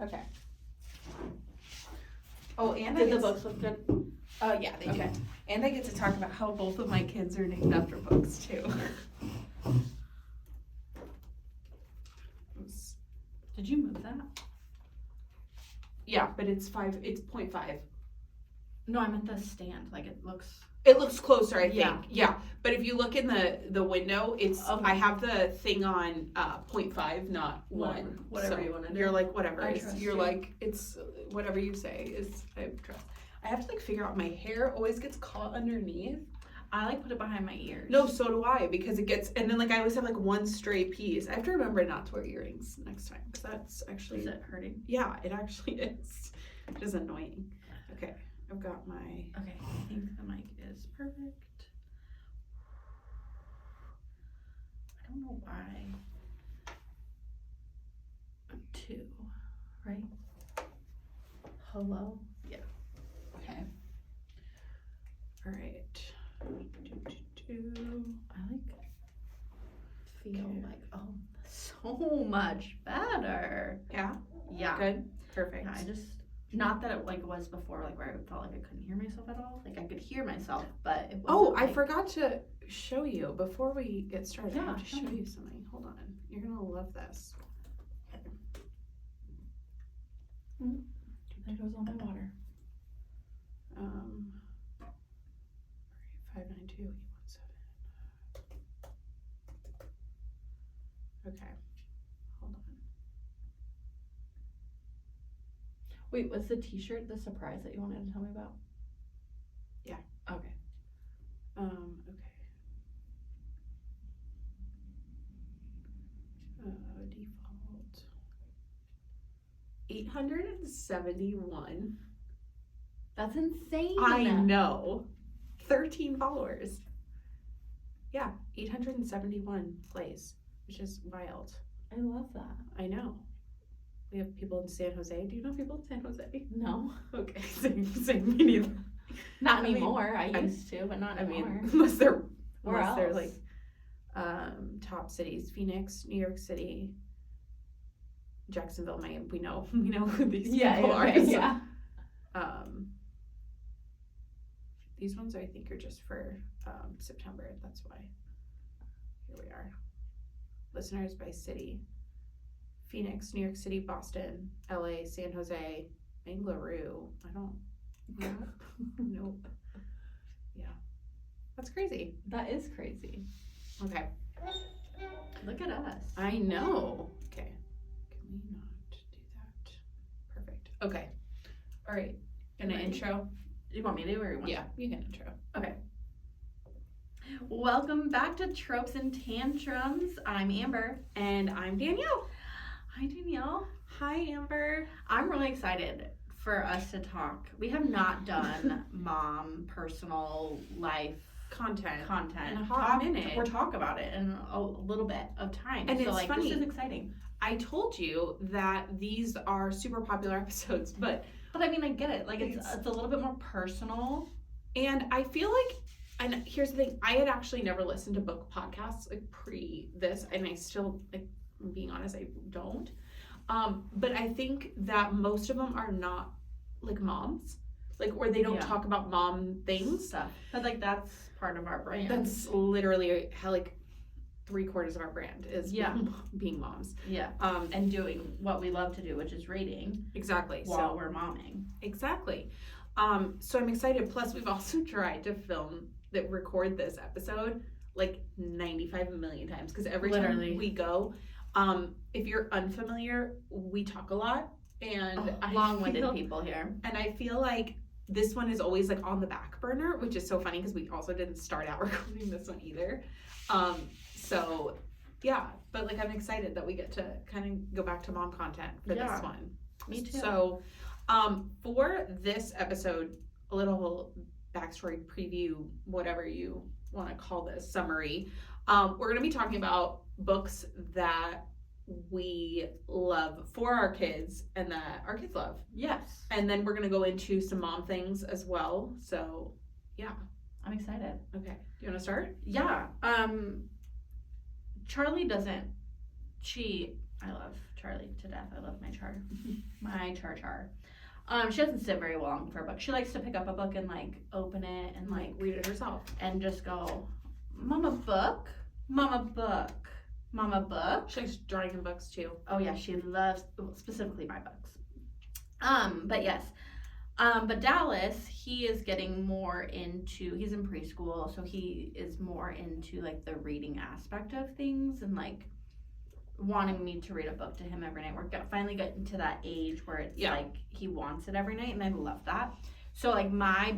Okay. Oh, and Did the books look good? Yeah, they do. And I get to talk about how both of my kids are named after books too. Did you move that? Yeah, but it's 0.5. No, I meant the stand. Like it looks closer, I think. Yeah. Yeah. But if you look in the window, it's Okay. I have the thing on 0.5, not 1. Whatever so you want to do. You're like whatever. I trust You're you. like it's whatever you say is I trust. I have to like figure out, my hair always gets caught underneath. I like put it behind my ears. No, so do I, because it gets, and then like I always have like one stray piece. I have to remember not to wear earrings next time, because that's actually. Is it hurting? Yeah, it actually is. It is annoying. Okay, I've got my. Okay, I think the mic is perfect. I don't know why. 2, right? Hello? Yeah. Okay. All right. I feel like, oh, so much better. Yeah. Yeah. Good. Perfect. Yeah, I just, not that it like was before, like where I felt like I couldn't hear myself at all. Like I could hear myself, but it wasn't. Oh, like, I forgot to show you before we get started. Yeah, I have to show show me. you something. Hold on. You're gonna love this. There goes all my water. 592-817. Okay. Hold on. Wait, was the t-shirt the surprise that you wanted to tell me about? Yeah. Okay. Okay. Default. 871. That's insane. I know. 13 followers. Yeah, 871 plays, which is wild. I love that. I know. We have people in San Jose. Do you know people in San Jose? No. Okay, same. Me neither. Not anymore. I used to, but not I anymore. mean, unless they're Where they're else? like top cities: Phoenix, New York City, Jacksonville, Miami. We know who these people are. Okay, So, yeah. These ones I think are just for September. That's why. Here we are. Listeners by city: Phoenix, New York City, Boston, LA, San Jose, Bengaluru. I don't know. Nope. Yeah. That's crazy. That is crazy. Okay. Look at us. I know. Okay. Can we not do that? Perfect. Okay. All right. Gonna Ready? intro? You want me to, or you want? Yeah, you can intro. Okay. Welcome back to Tropes and Tantrums. I'm Amber. And I'm Danielle. Hi, Danielle. Hi, Amber. I'm really excited for us to talk. We have not done mom personal life Content. content. In a hot minute. Or talk about it in a little bit of time. And so it's like funny. this is exciting. I told you that these are super popular episodes, but I mean, I get it. Like it's a little bit more personal. and I feel like, and here's the thing, I had actually never listened to book podcasts like pre this, and I still, like, I'm being honest, I don't. But I think that most of them are not like moms, like, or they don't talk about mom things. Stuff. But like that's part of our brand. That's literally how like 3/4 of our brand is being moms. Yeah. And doing what we love to do, which is reading. Exactly. While we're momming. Exactly. So I'm excited. Plus, we've also tried to record this episode like 95 million times, because every time we go, if you're unfamiliar, we talk a lot, and long-winded people here. And I feel like this one is always like on the back burner, which is so funny because we also didn't start out recording this one either. So yeah, but like I'm excited that we get to kind of go back to mom content for this one. Me too. So for this episode, a little backstory preview, whatever you want to call this, summary. We're going to be talking about books that we love for our kids and that our kids love. Yes. And then we're going to go into some mom things as well. So yeah. I'm excited. Okay. Do you want to start? Yeah. Charlie doesn't cheat. I love Charlie to death. I love my Char. My Char. She doesn't sit very long for a book. She likes to pick up a book and like open it and like read it herself and just go, Mama book, Mama book, Mama book. She likes drawing in books too. Oh yeah, she loves specifically my books. But yes. But Dallas, he is getting more into, he's in preschool, so he is more into like the reading aspect of things and like wanting me to read a book to him every night. We're finally getting to that age where it's like he wants it every night, and I love that. So like my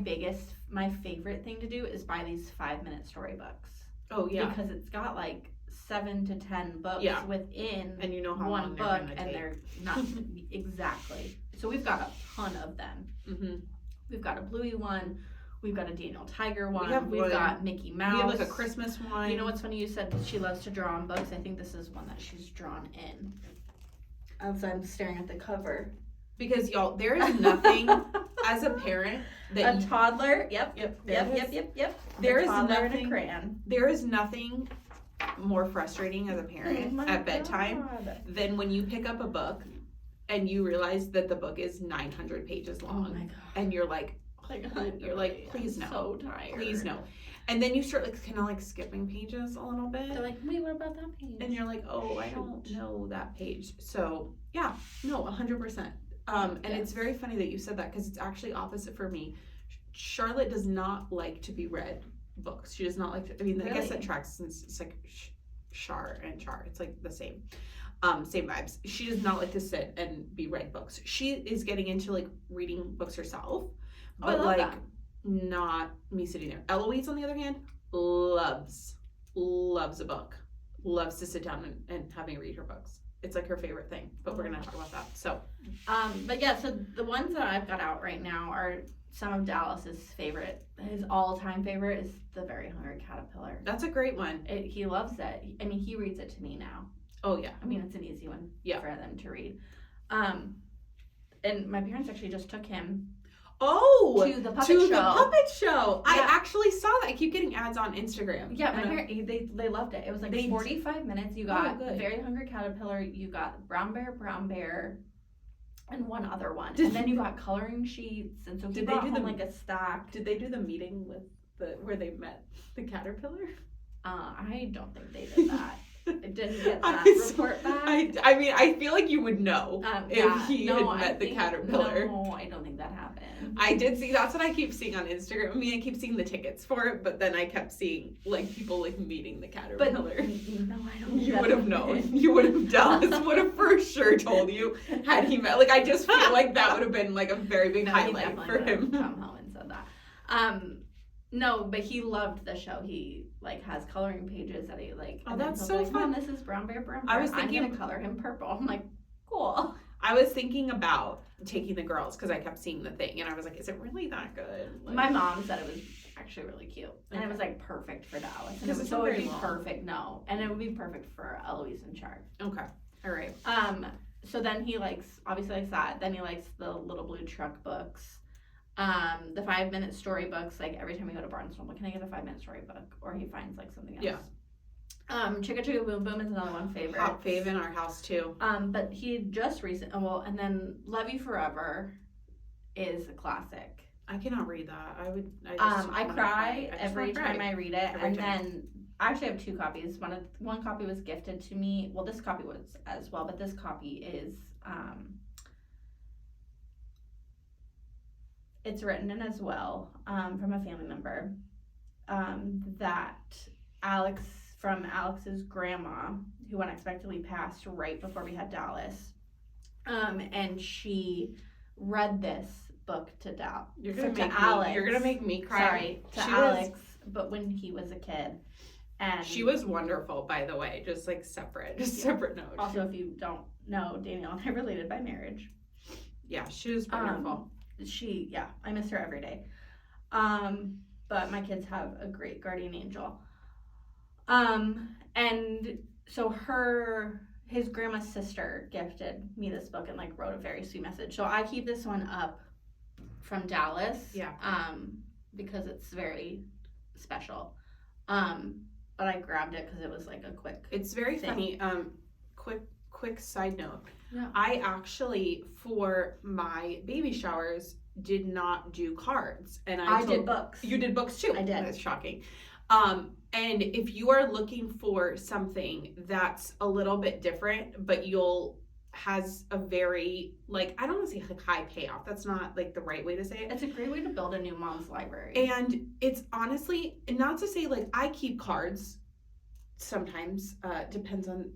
favorite thing to do is buy these 5-minute storybooks. Oh yeah. Because it's got like 7 to 10 books within and you know how one long book, they're and they're not exactly. So we've got a ton of them. Mm-hmm. We've got a Bluey one. We've got a Daniel Tiger one. We've got Mickey Mouse. We have like a Christmas one. You know what's funny? You said she loves to draw on books. I think this is one that she's drawn in. As I'm staring at the cover. Because y'all, there is nothing as a parent that a toddler. Yep. There is nothing. And a crayon. There is nothing more frustrating as a parent at bedtime than when you pick up a book and you realize that the book is 900 pages long. Oh my God. And you're like, please no. So tired. Please no. And then you start like kind of like skipping pages a little bit. They're like, wait, what about that page? And you're like, oh, I don't know that page. So yeah, no, 100%. And it's very funny that you said that because it's actually opposite for me. Charlotte does not like to be read books. She does not like to, I mean, really? I guess that tracks since it's like Char and Char. It's like the same. Same vibes. She does not like to sit and be read books. She is getting into like reading books herself, but like that. Not me sitting there. Eloise, on the other hand, loves a book. Loves to sit down and have me read her books. It's like her favorite thing, but we're gonna talk about that. So, but yeah, so the ones that I've got out right now are some of Dallas's favorite. His all-time favorite is The Very Hungry Caterpillar. That's a great one. He loves it. I mean, he reads it to me now. Oh yeah. I mean, it's an easy one for them to read. And my parents actually just took him to the puppet show. I actually saw that. I keep getting ads on Instagram. Yeah, my parents, they loved it. It was like 45 minutes. You got Very Hungry Caterpillar, you got Brown Bear, and one other one. And then you got coloring sheets, and so he brought home like a stack. Did they do the meeting with where they met the caterpillar? I don't think they did that. I didn't get that report back. I mean, I feel like you would know if he had met the caterpillar. No, I don't think that happened. I did see, that's what I keep seeing on Instagram. I mean, I keep seeing the tickets for it, but then I kept seeing like people like meeting the caterpillar. But no, I don't think you would have known. You would have, Dallas would have for sure told you had he met. Like, I just feel like that would have been like a very big highlight for him. Come home and said that. No, but he loved the show. He like has coloring pages that he like. Oh, that's so fun. This is Brown Bear. I was thinking I'm gonna color him purple. I'm like, cool. I was thinking about taking the girls because I kept seeing the thing, and I was like, is it really that good? Like, my mom said it was actually really cute, and it was like perfect for Dallas. And so it would be perfect. No, and it would be perfect for Eloise and Char. Okay, all right. So then he obviously likes that. Then he likes the Little Blue Truck books. The 5-minute storybooks, like every time we go to Barnes, I'm like, can I get a 5-minute storybook? Or he finds like something else. Yeah. Chicka Chicka Boom Boom is another one favorite. Hot fave in our house too. But he just and then Love You Forever is a classic. I cannot read that. I cry every time I read it. Then I actually have 2 copies. One copy was gifted to me. Well, this copy was as well, but this copy is it's written in as well from a family member that Alex's grandma, who unexpectedly passed right before we had Dallas, and she read this book to Alex. You're gonna make me cry. Sorry, Alex, but when he was a kid. And she was wonderful, by the way, just like separate notes. Also, if you don't know, Danielle and I related by marriage. Yeah, she was wonderful. I miss her every day. But my kids have a great guardian angel. And so his grandma's sister gifted me this book and like wrote a very sweet message. So I keep this one up from Dallas. Yeah. Because it's very special. But I grabbed it because it was like a quick. It's very funny. quick side note. Yeah. I actually, for my baby showers, did not do cards. And I did books. You did books too? I did. That's shocking. And if you are looking for something that's a little bit different, but has a very, like, I don't want to say like high payoff. That's not like the right way to say it. It's a great way to build a new mom's library. And it's honestly, not to say like I keep cards sometimes, depends on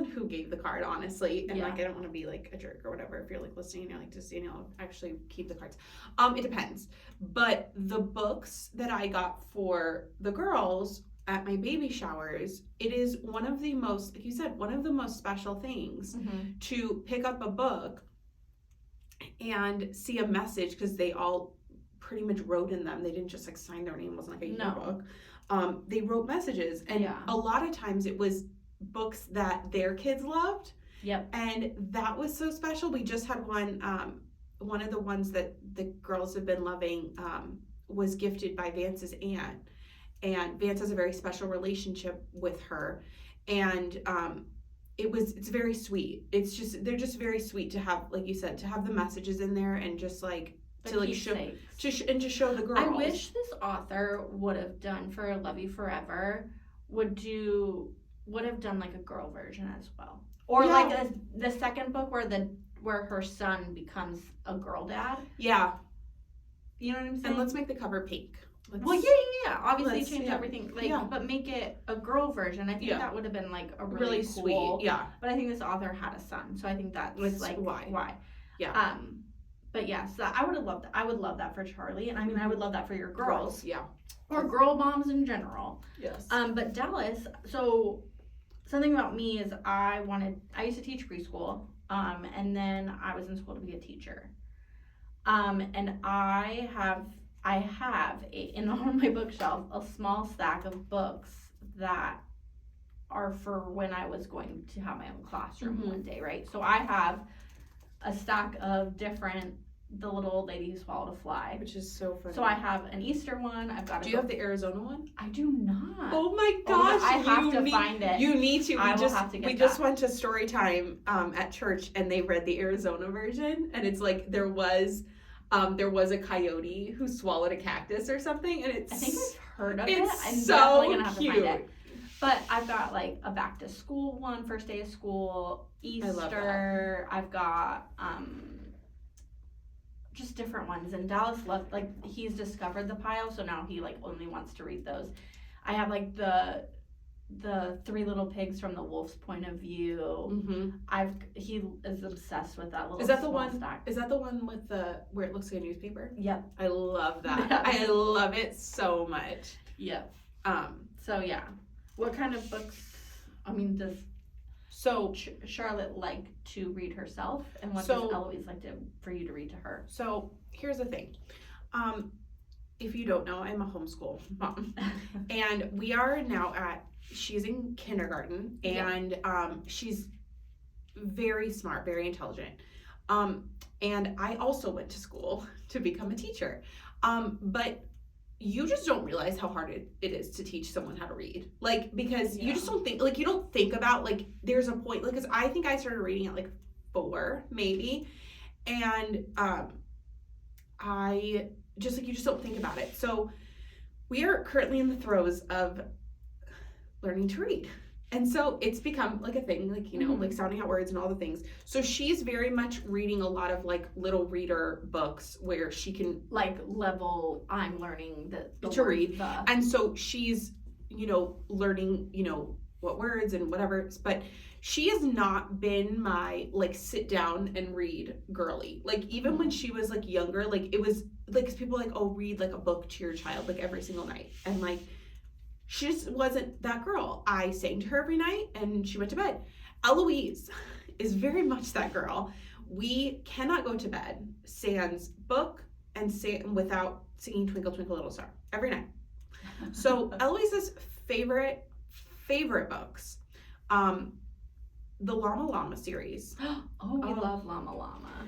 who gave the card, honestly. And like, I don't want to be like a jerk or whatever. If you're like listening and you're like, just, actually keep the cards. It depends. But the books that I got for the girls at my baby showers, it is one of the most, like you said, one of the most special things to pick up a book and see a message, because they all pretty much wrote in them. They didn't just like sign their name. It wasn't like a yearbook. They wrote messages, and a lot of times it was books that their kids loved. Yep. And that was so special. We just had one of the ones that the girls have been loving was gifted by Vance's aunt. And Vance has a very special relationship with her. And it's very sweet. They're just very sweet to have, like you said, to have the messages in there, and just like to like show and to show the girls. I wish this author would have done for Love You Forever would have done like a girl version as well, or like the second book where her son becomes a girl dad. Yeah, you know what I'm saying. And let's make the cover pink. Obviously change everything, but make it a girl version. I think that would have been like a really cool. Sweet. Yeah. But I think this author had a son, so I think that's like why. Yeah. But yeah, so I would have loved that. I would love that for Charlie, and I mean, I would love that for your girls. Yeah. Or girl moms in general. Yes. But Dallas, so something about me is I used to teach preschool, and then I was in school to be a teacher. And I have in on my bookshelf a small stack of books that are for when I was going to have my own classroom one day, right? So I have a stack of the little old lady who swallowed a fly, which is so funny. So I have an Easter one. Do you have the Arizona one? I do not. Oh my gosh! I have to find it. You need to. We just went to story time at church, and they read the Arizona version, and it's like there was a coyote who swallowed a cactus or something, and I think I've heard of it. I'm so definitely gonna have to find it. But I've got like a back to school one, first day of school, Easter. I've got just different ones. And Dallas loved, like, he's discovered the pile, so now he like only wants to read those. I have like the Three Little Pigs from the Wolf's Point of View. He is obsessed with that little. Is that the one? Stack. Is that the one with where it looks like a newspaper? Yep. I love that. I love it so much. Yep. So yeah. What kind of books, does Charlotte like to read herself? And what does Eloise like for you to read to her? So here's the thing. If you don't know, I'm a homeschool mom. And we are now she's in kindergarten, and she's very smart, very intelligent. And I also went to school to become a teacher. But you just don't realize how hard it is to teach someone how to read. Like, because you just don't think, like, you don't think about, like, there's a point, like, because I think I started reading at, like, 4, maybe. And I just, like, you just don't think about it. So we are currently in the throes of learning to read. And so it's become like a thing, like, like sounding out words and all the things. So she's very much reading a lot of like little reader books where she can I'm learning to read. And so she's, learning, what words and whatever. But she has not been my like sit down and read girly. Like even when she was like younger, like it was like, 'cause people are like, oh, read like a book to your child like every single night. And like, she just wasn't that girl. I sang to her every night and she went to bed. Eloise is very much that girl. We cannot go to bed sans book and without singing Twinkle Twinkle Little Star every night. So Eloise's favorite books, the Llama series. We love Llama.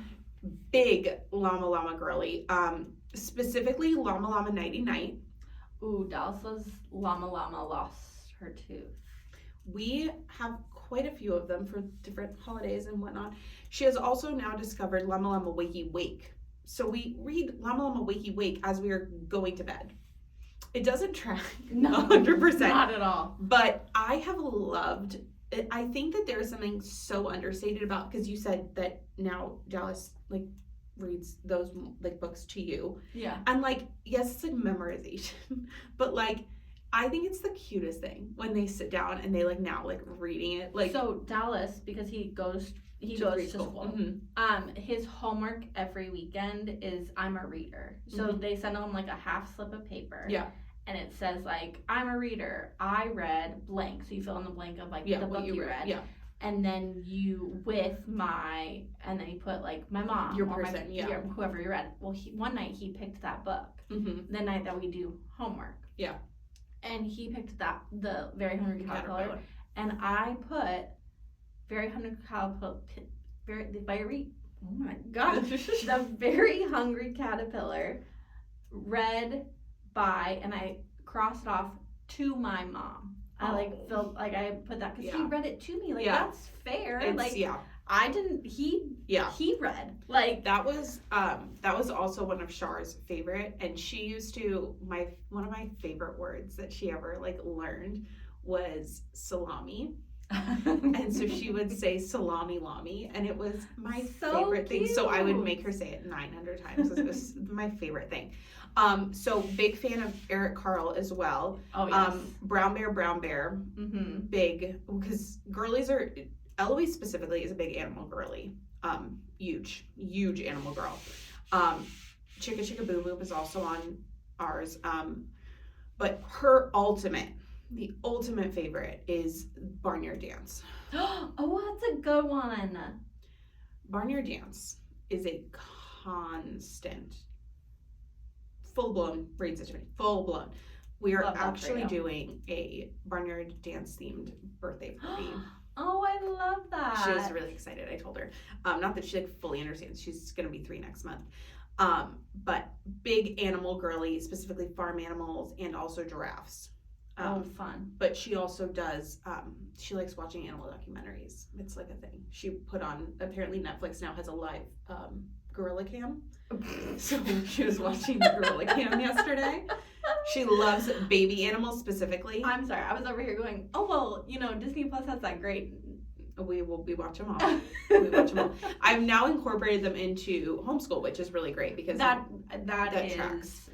Big Llama girly. Specifically Llama Nighty. Ooh, Dallas' Llama lost her tooth. We have quite a few of them for different holidays and whatnot. She has also now discovered Llama Llama Wakey Wake. So we read Llama Llama Wakey Wake as we are going to bed. It doesn't track 100%. Not at all. But I have loved it. I think that there's something so understated about, because you said that now Dallas like reads those like books to you. Yeah. And like, yes, it's like memorization, but like I think it's the cutest thing when they sit down and they like now like reading it. Like, so Dallas, because he goes to school. Mm-hmm. His homework every weekend is I'm a reader. So Mhm. they send him like a half slip of paper. Yeah. And it says like, I'm a reader. I read blank. So you fill in the blank of like the book you read. Yeah. And then you and then you put like my mom, Your or person, whoever you read. Well, one night he picked that book. Mm-hmm. The night that we do homework. Yeah. And he picked the Very Hungry Caterpillar. And I put Very Hungry Caterpillar. Oh my gosh. The Very Hungry Caterpillar read by, and I crossed it off, to my mom. I like felt like I put that because he read it to me. Like that's fair. I didn't. He read like that was also one of Char's favorite, and she used to one of my favorite words that she ever like learned was salami. And so she would say salami lami, and it was my favorite thing. So I would make her say it 900 times. It was my favorite thing. So big fan of Eric Carle as well. Oh yes. Brown Bear. Mm-hmm. Big, because girlies are, Eloise specifically is a big animal girly. Huge animal girl. Chicka Boom Boom is also on ours. But her the ultimate favorite is Barnyard Dance. Oh, that's a good one. Barnyard Dance is a constant, full-blown reads it to me. Full-blown. We are actually doing a Barnyard Dance themed birthday party. Oh, I love that. She was really excited. I told her. Not that she like fully understands. She's going to be 3 next month. But big animal girly, specifically farm animals and also giraffes. Fun. But she also does, she likes watching animal documentaries. It's like a thing. She put on, apparently Netflix now has a live gorilla cam. So she was watching the gorilla cam yesterday. She loves baby animals specifically. I'm sorry, I was over here going, oh, well, Disney Plus has that great. We watch them all. We watch them all. I've now incorporated them into homeschool, which is really great because that is tracks.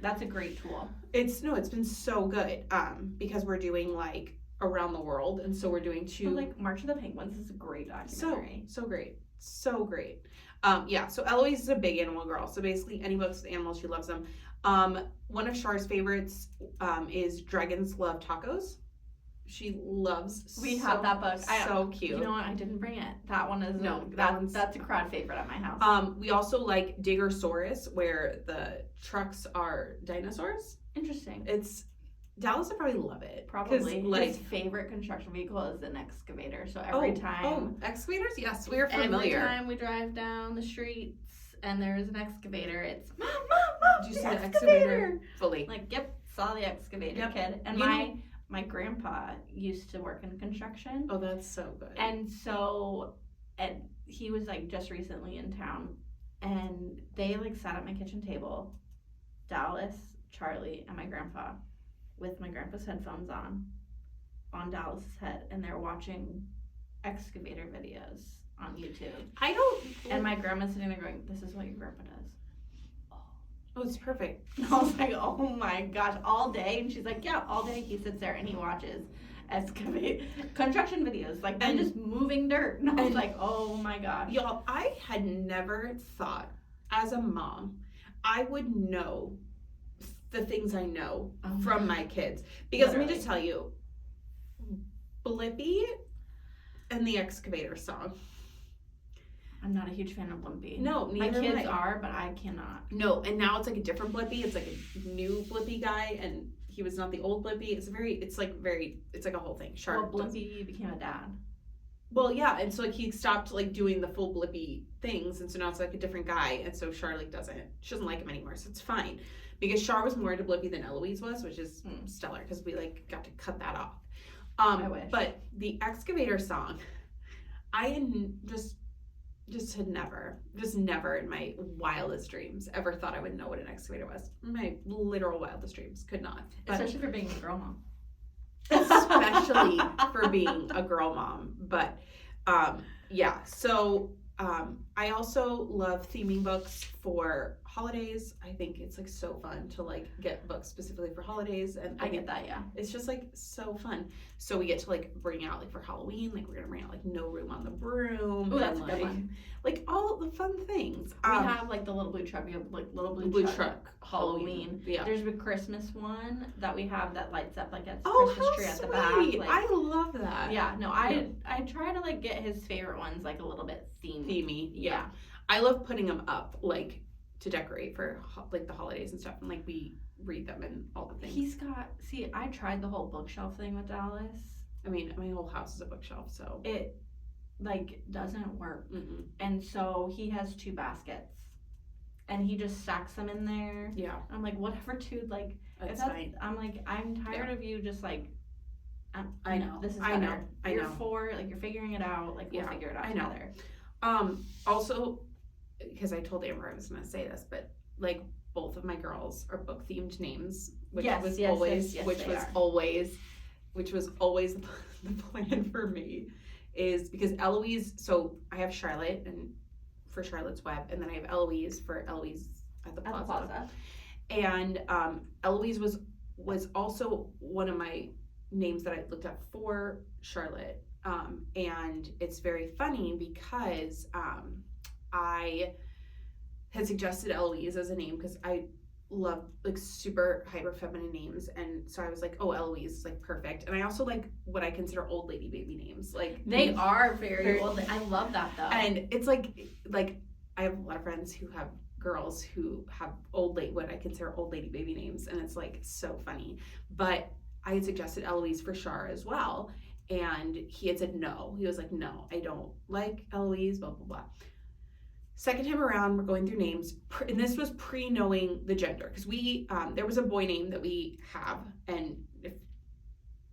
That's a great tool. It's been so good because we're doing like around the world, and so we're doing 2. But like March of the Penguins is a great documentary. So great. So Eloise is a big animal girl. So basically any books with animals, she loves them. One of Char's favorites is Dragons Love Tacos. She loves. We have that book. So cute. You know what? I didn't bring it. That one is that's a crowd favorite at my house. We also like Diggersaurus, where the trucks are dinosaurs. Interesting. Dallas would probably love it. Probably. His favorite construction vehicle is an excavator. So every time. Oh, excavators? Yes, we are familiar. Every time we drive down the streets and there's an excavator, it's Mom, did you see the excavator? Fully. Like, yep, saw the excavator, kid. And my grandpa used to work in construction. Oh, that's so good. And so, he was like just recently in town, and they like sat at my kitchen table, Dallas, Charlie, and my grandpa, with my grandpa's headphones on Dallas's head, and they're watching excavator videos on YouTube. And my grandma's sitting there going, "This is what your grandpa does." Oh, it's perfect. And I was like, oh my gosh, all day? And she's like, yeah, all day he sits there and he watches construction videos, like them just moving dirt. And I was like, oh my gosh. Y'all, I had never thought, as a mom, I would know the things I know from my kids. Because let me just tell you, Blippi and the Excavator song. I'm not a huge fan of Blippi. No, neither my kids are, but I cannot. No, and now it's like a different Blippi. It's like a new Blippi guy, and he was not the old Blippi. It's like a whole thing. Well, Blippi became a dad. Well, yeah, and so like he stopped like doing the full Blippi things, and so now it's like a different guy, and so Char like she doesn't like him anymore, so it's fine. Because Char was more into Blippi than Eloise was, which is stellar because we like got to cut that off. I wish. But the excavator song, I had just had never in my wildest dreams ever thought I would know what an excavator was. My literal wildest dreams could not. But Especially for being a girl mom. especially for being a girl mom. But yeah, so I also love theming books for holidays. I think it's like so fun to like get books specifically for holidays, and I get that, yeah. it's just like so fun. So we get to like bring out like for Halloween, like we're gonna bring out like No Room on the Broom. Oh, that's and, a good like, one. Like all the fun things. We have like the little blue truck. We have like little blue truck Halloween. Yeah. There's a Christmas one that we have that lights up like a Oh, Christmas how tree at sweet. the back. Like, I love that. yeah, no, I try to like get his favorite ones like a little bit Themey. Yeah. I love putting them up like to decorate for like the holidays and stuff, and like we read them and all the things. He's got, see, I tried the whole bookshelf thing with Dallas. I mean, my whole house is a bookshelf, so It like doesn't work. mm-mm. And so he has 2 baskets and he just stacks them in there. Yeah, I'm like, whatever, dude, like that's if that's fine. I'm like, I'm tired of you just like I know. This is I know. better. I You're know. 4, like you're figuring it out, like we'll Yeah, figure it out I know. together. Also, because I told Amber I was gonna say this, but like both of my girls are book themed names, which Yes, was yes, always, yes, which they was are. always, which was always the plan for me, is because Eloise. So I have Charlotte and for Charlotte's Web, and then I have Eloise for Eloise at the At the Plaza. plaza. And Eloise was also one of my names that I looked up for Charlotte. And it's very funny because I had suggested Eloise as a name because I love like super hyper feminine names, and so I was like, oh, Eloise is like perfect. And I also like what I consider old lady baby names. Like They are very Very- old. I love that though. and it's like I have a lot of friends who have girls who have what I consider old lady baby names, and it's like so funny. But I had suggested Eloise for Char as well, and he had said no. He was like, no, I don't like Eloise, blah blah blah. Second time around, we're going through names, and this was pre-knowing the gender, because we there was a boy name that we have, and if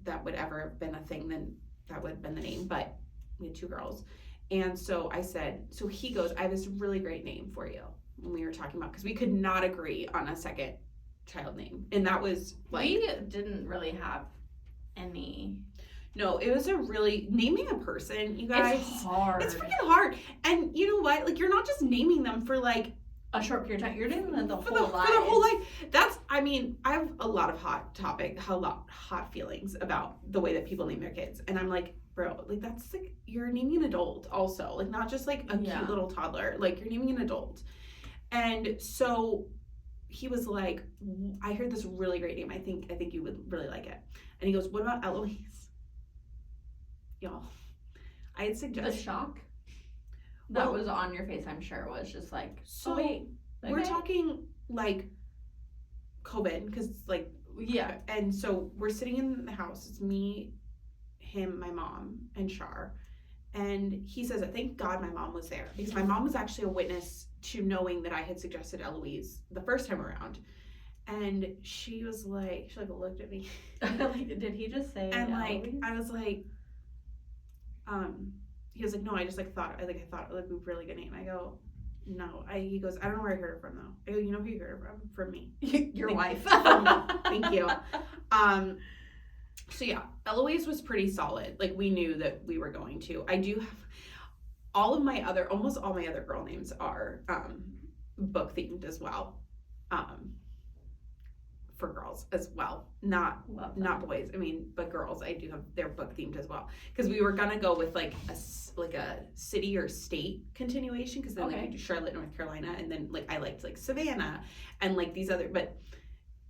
that would ever have been a thing, then that would have been the name. But we had 2 girls, and so I said, so he goes, I have this really great name for you. When we were talking about, because we could not agree on a second child name, and that was like we didn't really have any. no, it was a really naming a person, you guys. It's hard. It's freaking hard, and you know what? Like you're not just naming them for like a short period of time. You're doing the for whole life. For the whole life. That's, I mean, I have a lot of hot feelings about the way that people name their kids, and I'm like, bro, like that's like you're naming an adult also, like not just like a cute little toddler, like you're naming an adult. And so he was like, I heard this really great name. I think you would really like it. And he goes, what about Eloise? Y'all, I had The suggested. shock that Well, was on your face, I'm sure, was just like, so oh wait, we're okay. talking like COVID, because like, Yeah. and so we're sitting in the house. It's me, him, my mom, and Char. And he says, I thank God my mom was there, because my mom was actually a witness to knowing that I had suggested Eloise the first time around. And she was like, she like looked at me. Like, did he just say? And like, Eloise? I was like, he was like, no, I just like thought, I thought like a really good name. I go, no, he goes, I don't know where I heard it from though. I go, you know who you heard it from? From me. Your wife. Thank you. So yeah, Eloise was pretty solid. Like we knew that we were going to. I do have almost all my other girl names are book themed as well. For girls as well, not boys. I mean, but girls, I do have, they're book themed as well, because we were gonna go with like a city or state continuation, because then we could do Charlotte, North Carolina, and then like I liked like Savannah and like these other, but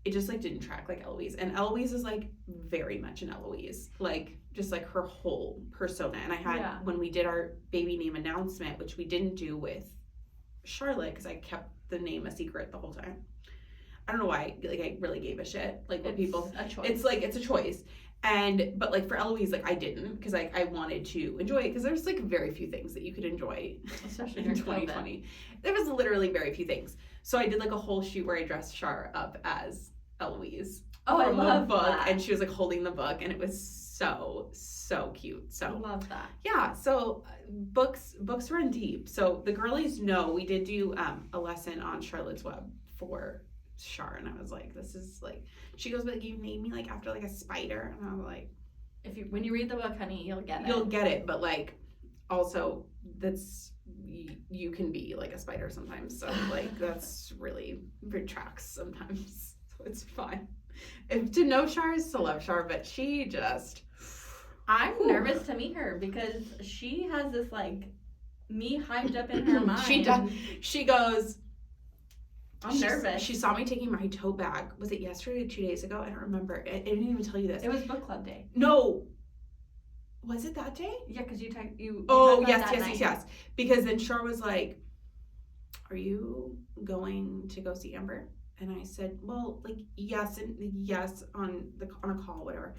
it just like didn't track like Eloise. And Eloise is like very much an Eloise, like just like her whole persona. And I had when we did our baby name announcement, which we didn't do with Charlotte because I kept the name a secret the whole time. I don't know why, like I really gave a shit, like what people, a choice. It's like, it's a choice. But like for Eloise, like I didn't, because I wanted to enjoy it, because there's like very few things that you could enjoy, especially in 2020. There was literally very few things. So I did like a whole shoot where I dressed Char up as Eloise. Oh, I love the book, that. and she was like holding the book, and it was so cute. I So love that. yeah, so books run deep. So the girlies know we did do a lesson on Charlotte's Web for Char, and I was like, this is like, she goes, but you made me like after like a spider, and I was like, When you read the book, honey, you'll get it. you'll get it, but like also that's you can be like a spider sometimes, so like that's really retracts sometimes, so it's fine. If to know Char is to love Char, but she just I'm nervous to meet her because she has this like me hyped up in her mind. She does. She goes. I'm nervous. She saw me taking my tote bag. Was it yesterday or 2 days ago? I don't remember. I didn't even tell you this. It was book club day. No. Was it that day? Yeah, because you Oh, talked about that night. yes. Because then Char was like, "Are you going to go see Amber?" And I said, "Well, like yes and yes on a call, whatever."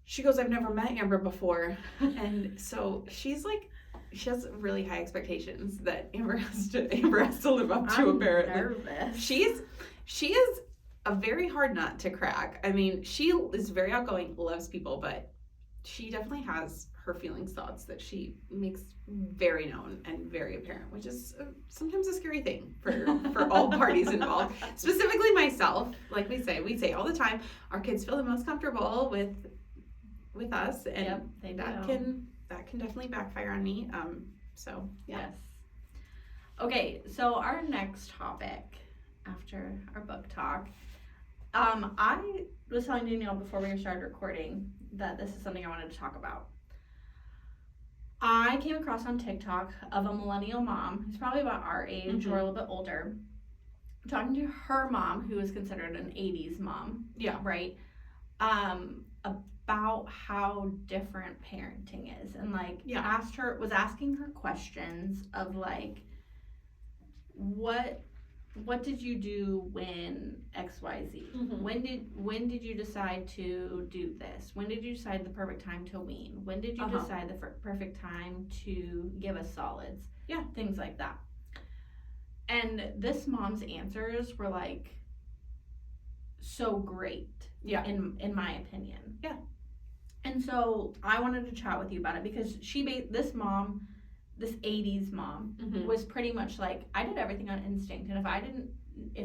She goes, "I've never met Amber before," and so she's like, she has really high expectations that Amber has to live up to. I'm apparently, nervous. she is a very hard nut to crack. I mean, she is very outgoing, loves people, but she definitely has her feelings, thoughts that she makes very known and very apparent, which is sometimes a scary thing for all parties involved. Specifically myself, like we say all the time, our kids feel the most comfortable with us, and Yep, they that can definitely backfire on me. So yeah. Yes. Okay, so our next topic after our book talk, I was telling Danielle before we started recording that this is something I wanted to talk about. I came across on TikTok of a millennial mom who's probably about our age or a little bit older, talking to her mom, who is considered an 80s mom. Yeah. Right? About how different parenting is, and like was asking her questions of like, what did you do when XYZ? When did you decide to do this? When did you decide the perfect time to wean? When did you decide the perfect time to give us solids? Yeah, things like that. And this mom's answers were like so great. Yeah, in my opinion. Yeah. And so I wanted to chat with you about it because this 80s mom was pretty much like, I did everything on instinct, and if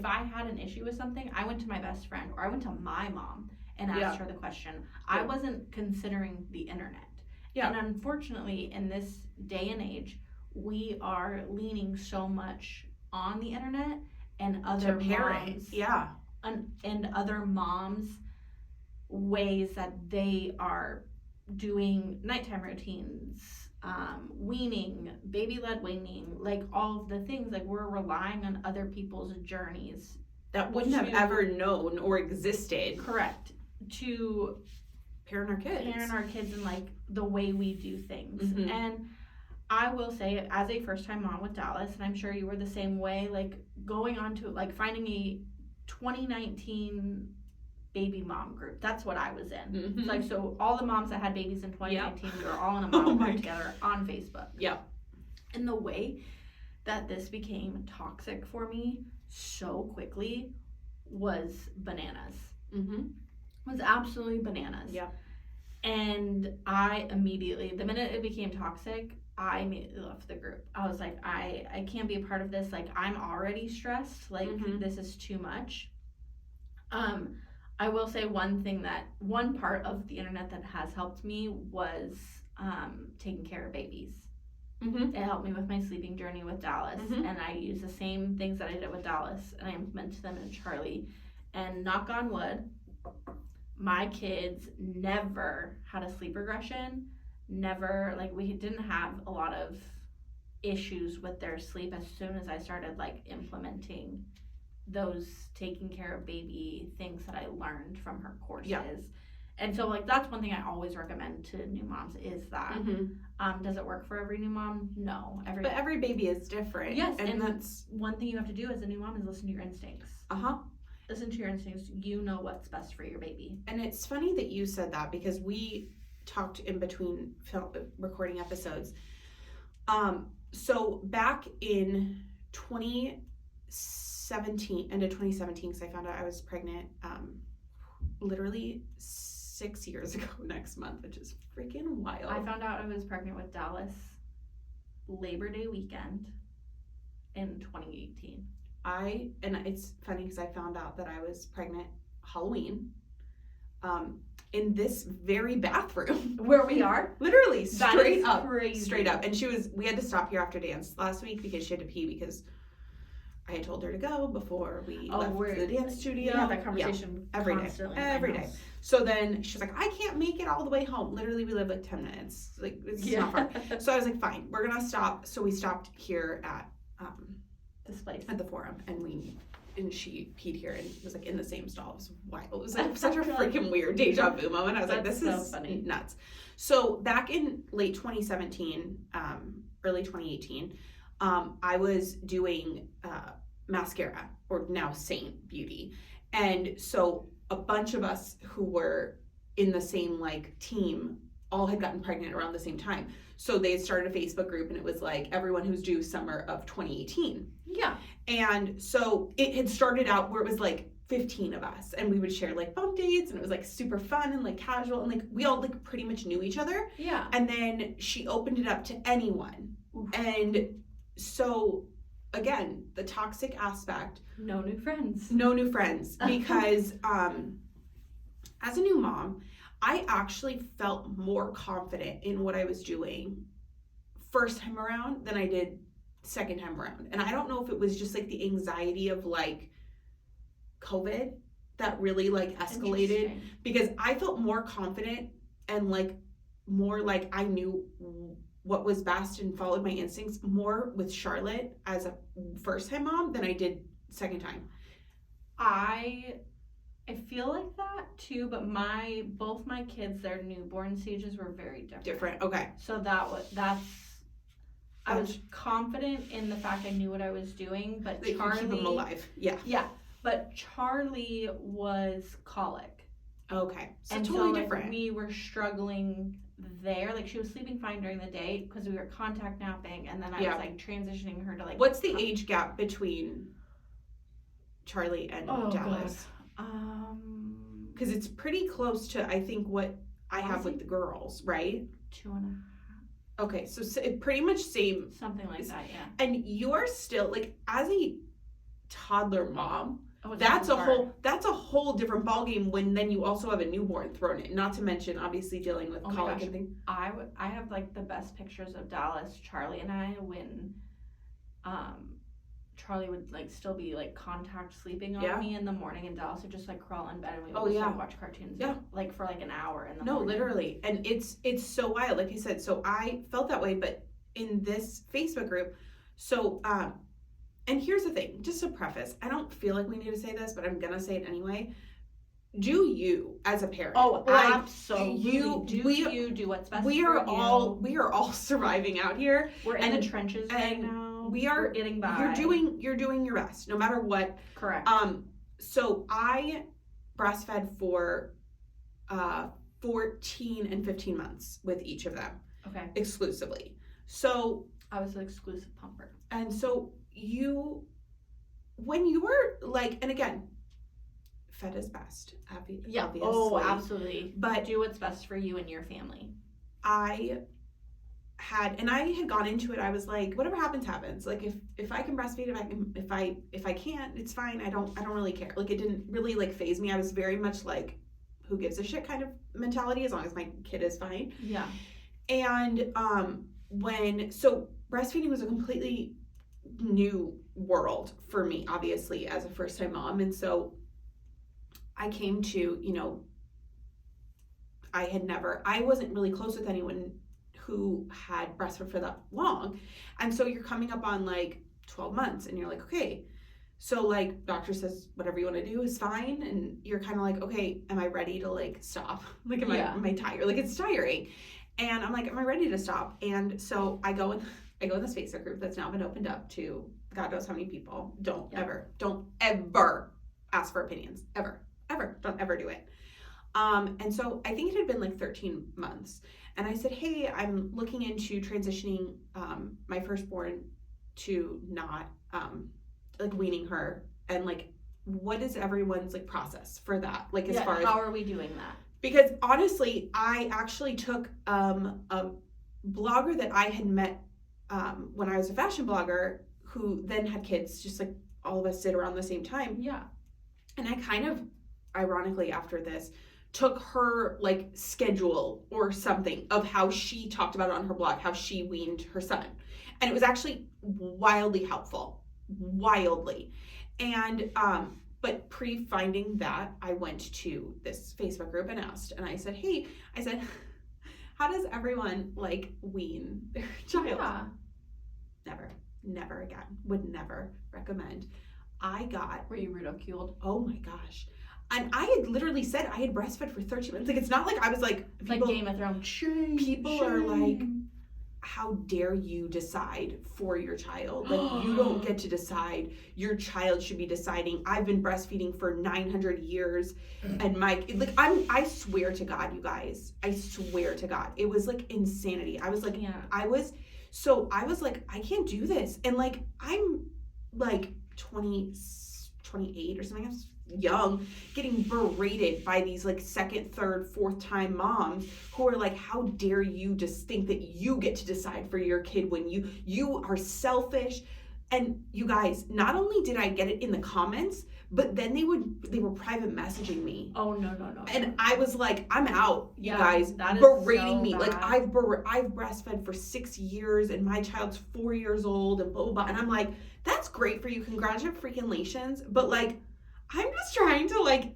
I had an issue with something, I went to my best friend or I went to my mom and asked her the question. I wasn't considering the internet. And unfortunately, in this day and age, we are leaning so much on the internet and other moms. And other moms' ways that they are doing nighttime routines, weaning, baby-led weaning, like all of the things. Like, we're relying on other people's journeys that wouldn't have ever known or existed. Correct. To parent our kids in like the way we do things. And I will say, as a first-time mom with Dallas, and I'm sure you were the same way, like going on to like finding a 2019 baby mom group. That's what I was in. It's like, so all the moms that had babies in 2019, we were all in a mom group together on Facebook. And the way that this became toxic for me so quickly was bananas. Was absolutely bananas. And I immediately, the minute it became toxic, I immediately left the group. I was like, I can't be a part of this. Like, I'm already stressed. Like, this is too much. I will say one part of the internet that has helped me was taking care of babies. It helped me with my sleeping journey with Dallas, and I use the same things that I did with Dallas, and I implemented them in Charlie. And knock on wood, my kids never had a sleep regression. Never, like, we didn't have a lot of issues with their sleep as soon as I started like implementing those taking care of baby things that I learned from her courses. And so like that's one thing I always recommend to new moms is that. Does it work for every new mom? No. But every baby is different. Yes, and that's one thing you have to do as a new mom is listen to your instincts. Listen to your instincts. You know what's best for your baby. And it's funny that you said that because we talked in between recording episodes. So back in 2017, end of 2017, because I found out I was pregnant, literally 6 years ago next month, which is freaking wild. I found out I was pregnant with Dallas Labor Day weekend in 2018. And it's funny because I found out that I was pregnant Halloween, in this very bathroom Where we are? literally straight up, crazy. straight up. And we had to stop here after dance last week because she had to pee because I had told her to go before we left the dance studio. We had that conversation every day. constantly. Every day. So then she's like, I can't make it all the way home. Literally, we live like 10 minutes. Like, it's not far. So I was like, fine, we're gonna stop. So we stopped here at This place. at the Forum, and she peed here and was like in the same stall. It was wild. It was like such a freaking weird deja vu moment. I was like, this is funny. Nuts. So back in late 2017, early 2018, I was doing mascara, or now Saint Beauty. And so a bunch of us who were in the same like team all had gotten pregnant around the same time. So they had started a Facebook group, and it was like everyone who's due summer of 2018. Yeah. And so it had started out where it was like 15 of us, and we would share like bump dates, and it was like super fun and like casual, and like we all like pretty much knew each other. Yeah. And then she opened it up to anyone. Oof. And so again, the toxic aspect. No new friends. No new friends. Because as a new mom, I actually felt more confident in what I was doing first time around than I did second time around. And I don't know if it was just like the anxiety of like COVID that really like escalated, because I felt more confident and like more like I knew what was best and followed my instincts more with Charlotte as a first time mom than I did second time. I feel like that too, but both my kids, their newborn stages were very different. Okay. So I was confident in the fact I knew what I was doing, but Charlie, Charlie, keep them alive. Yeah. Yeah, but Charlie was colic. Okay. So and totally so, different. Like, we were struggling there. Like, she was sleeping fine during the day because we were contact napping, and then I was like transitioning her to like. What's the age gap between Charlie and Dallas? Because it's pretty close to, I think, what I have with the girls, right? 2.5. Okay, so pretty much same. Something like that, yeah. And you're still like, as a toddler mom, Oh, that's a whole different ballgame when then you also have a newborn thrown in. Not to mention, obviously, dealing with colic and things. I have like the best pictures of Dallas, Charlie, and I when Charlie would like still be like contact sleeping on me in the morning, and Dallas would just like crawl in bed and we would just like watch cartoons like for like an hour in the morning. No, literally. And it's so wild, like you said. So I felt that way, but in this Facebook group, so and here's the thing, just to preface, I don't feel like we need to say this, but I'm gonna say it anyway. Do you as a parent? Oh, absolutely. You do what's best we for are you. We are all surviving out here. We're in the trenches right now. We're getting by. You're doing your best, no matter what. Correct. So I breastfed for 14 and 15 months with each of them. Okay. Exclusively. So I was an exclusive pumper. And so when you were like, and again, fed is best, obviously. Oh, absolutely. But do what's best for you and your family. I had gone into it. I was like, whatever happens, happens. Like if I can breastfeed, if I can't, it's fine. I don't really care. Like, it didn't really like phase me. I was very much like, who gives a shit kind of mentality, as long as my kid is fine. Yeah. And so breastfeeding was a completely new world for me, obviously, as a first time mom. And so I came to, I wasn't really close with anyone who had breastfed for that long. And so you're coming up on like 12 months and you're like, okay, so like doctor says whatever you want to do is fine. And you're kind of like, okay, am I ready to like stop? Like, am I tired? Like, it's tiring. And I'm like, am I ready to stop? And so I go in this Facebook group that's now been opened up to God knows how many people. Don't ever ask for opinions. Ever. Don't ever do it. And so I think it had been like 13 months. And I said, hey, I'm looking into transitioning my firstborn to not like weaning her. And like, what is everyone's like process for that? Like, as far as how are we doing that? Because honestly, I actually took a blogger that I had met when I was a fashion blogger who then had kids, just like all of us did around the same time. Yeah. And I kind of, ironically after this, took her like schedule or something of how she talked about it on her blog, how she weaned her son. And it was actually wildly helpful. Wildly. And but pre-finding that, I went to this Facebook group and asked, and I said, hey, how does everyone like wean their child? Yeah. Never again. Would never recommend. Were you ridiculed? Oh my gosh. And I had literally said I had breastfed for 13 minutes. Like, it's not like I was like, It's like Game of Thrones. People are like, how dare you decide for your child? Like, you don't get to decide. Your child should be deciding. I've been breastfeeding for 900 years. And I swear to God, you guys, I swear to God, it was like insanity. I was like, I was like, I can't do this. And like, I'm like 28 or something. I was young, getting berated by these like second, third, fourth time moms who are like, how dare you just think that you get to decide for your kid when you are selfish. And you guys, not only did I get it in the comments, but then they were private messaging me. Oh no. And I was like, I'm out, you guys. That is berating so me. bad. Like I've breastfed for 6 years and my child's 4 years old and blah blah blah. And I'm like, that's great for you. Congratulations. But like, I'm just trying to like,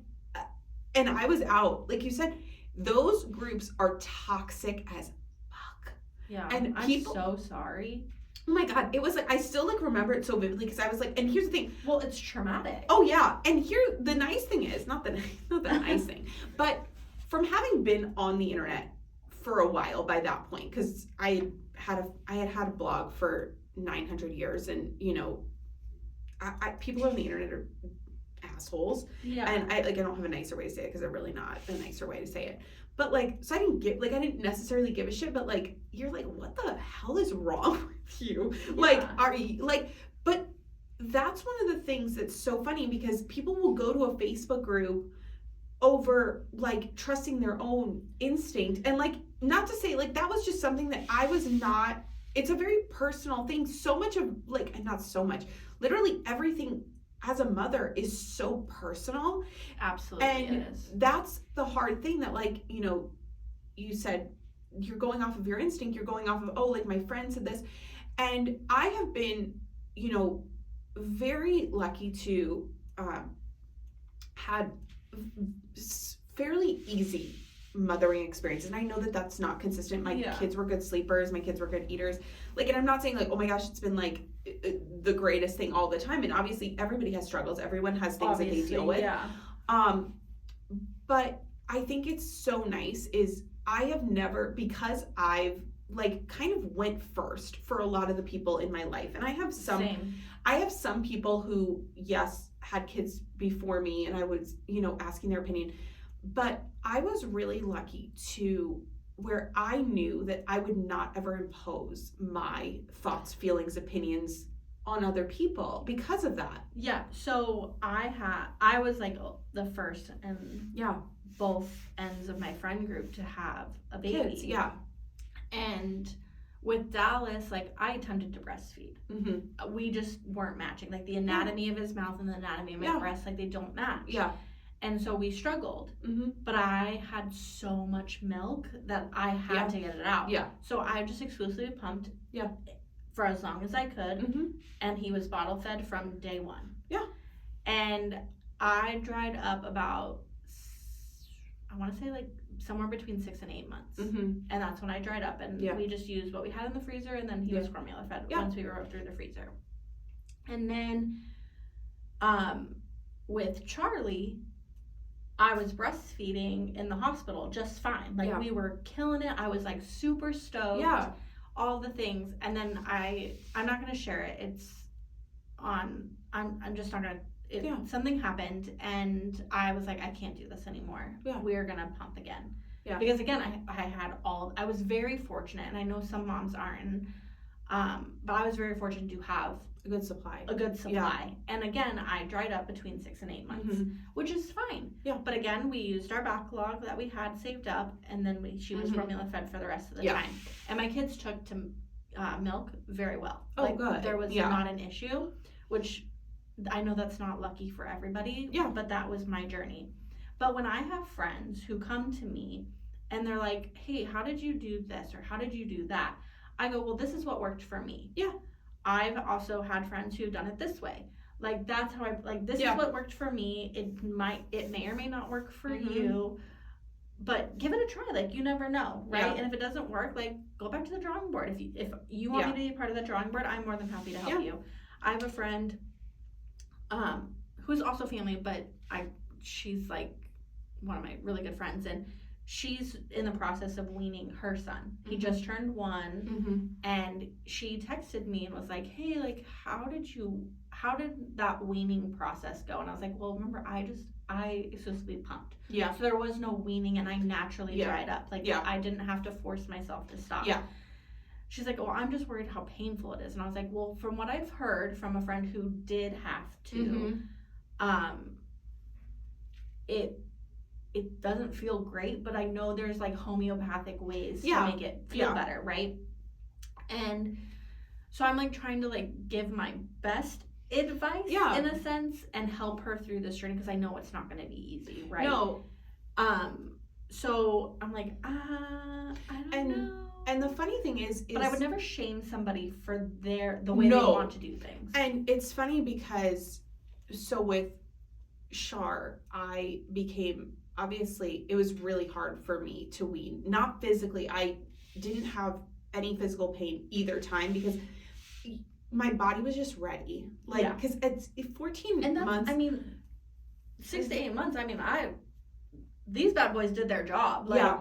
and I was out. Like you said, those groups are toxic as fuck. Yeah. And I'm so sorry. Oh my God, it was like, I still like remember it so vividly because I was like, and here's the thing. Well, it's traumatic. Oh yeah, and here the nice thing is, not the nice thing, but from having been on the internet for a while by that point, because I had a blog for 900 years, and you know, people on the internet are assholes. Yeah. And I don't have a nicer way to say it because they're really not a nicer way to say it. But like, so I didn't necessarily give a shit, but like, you're like, what the hell is wrong with you? Yeah. Like, are you like, but that's one of the things that's so funny because people will go to a Facebook group over like trusting their own instinct. And like, not to say like, that was just something that I was not, it's a very personal thing. So much of like, not so much, literally everything as a mother is so personal. Absolutely. And it is. that's the hard thing that like, you know, you said you're going off of your instinct, you're going off of, oh, like my friend said this. And I have been, you know, very lucky to had fairly easy mothering experiences. And I know that that's not consistent. My kids were good sleepers, my kids were good eaters. Like, and I'm not saying like, oh my gosh, it's been like the greatest thing all the time. And obviously everybody has struggles. Everyone has things that they deal with. Yeah. But I think it's so nice is I have never, because I've like kind of went first for a lot of the people in my life. And I have some people who, yes, had kids before me and I was, you know, asking their opinion, but I was really lucky to where I knew that I would not ever impose my thoughts, feelings, opinions on other people because of that. Yeah. So I was like the first and both ends of my friend group to have a baby. Kids, yeah. And with Dallas, like I attempted to breastfeed. Mm-hmm. We just weren't matching. Like the anatomy of his mouth and the anatomy of my breast, like they don't match. Yeah. And so we struggled. Mm-hmm. But I had so much milk that I had to get it out. Yeah. So I just exclusively pumped. Yeah. For as long as I could. Mm-hmm. And he was bottle fed from day one. Yeah. And I dried up about, I want to say like somewhere between 6 and 8 months. Mm-hmm. And that's when I dried up. And we just used what we had in the freezer. And then he was formula fed once we were through the freezer. And then with Charlie, I was breastfeeding in the hospital just fine. Like we were killing it. I was like super stoked. Yeah. All the things. And then I'm not going to share it. It's on, I'm just not going to, something happened and I was like, I can't do this anymore. Yeah. We're going to pump again. Yeah. Because again, I had I was very fortunate and I know some moms aren't. And But I was very fortunate to have A good supply. a good supply. And again, I dried up between 6 and 8 months, which is fine. Yeah. But again, we used our backlog that we had saved up, and then she was formula fed for the rest of the time. And my kids took to milk very well. Oh, good. There was not an issue, which I know that's not lucky for everybody. Yeah. But that was my journey. But when I have friends who come to me and they're like, hey, how did you do this? Or how did you do that? I go, well, this is what worked for me. Yeah. I've also had friends who've done it this way. Like, that's how this is what worked for me. It may or may not work for you, but give it a try. Like, you never know, right? And if it doesn't work, like, go back to the drawing board. If you want me to be a part of the drawing board, I'm more than happy to help you. I have a friend, who's also family, but she's like one of my really good friends, and she's in the process of weaning her son. He just turned 1, and she texted me and was like, hey, like, how did that weaning process go? And I was like, well, remember, I exclusively pumped. Yeah. So there was no weaning, and I naturally dried up. Like, I didn't have to force myself to stop. Yeah. She's like, well, I'm just worried how painful it is. And I was like, well, from what I've heard from a friend who did have to, it doesn't feel great, but I know there's like homeopathic ways to make it feel better, right? And so I'm like trying to like give my best advice in a sense and help her through this journey, because I know it's not going to be easy, right? No. So I'm like, I don't know. And the funny thing is but I would never shame somebody for the way they want to do things. And it's funny because, so with Shar, I became, obviously, it was really hard for me to wean. Not physically. I didn't have any physical pain either time because my body was just ready. Like, because it's 14 months. I mean, 6 to 8 months. I mean, these bad boys did their job. Like,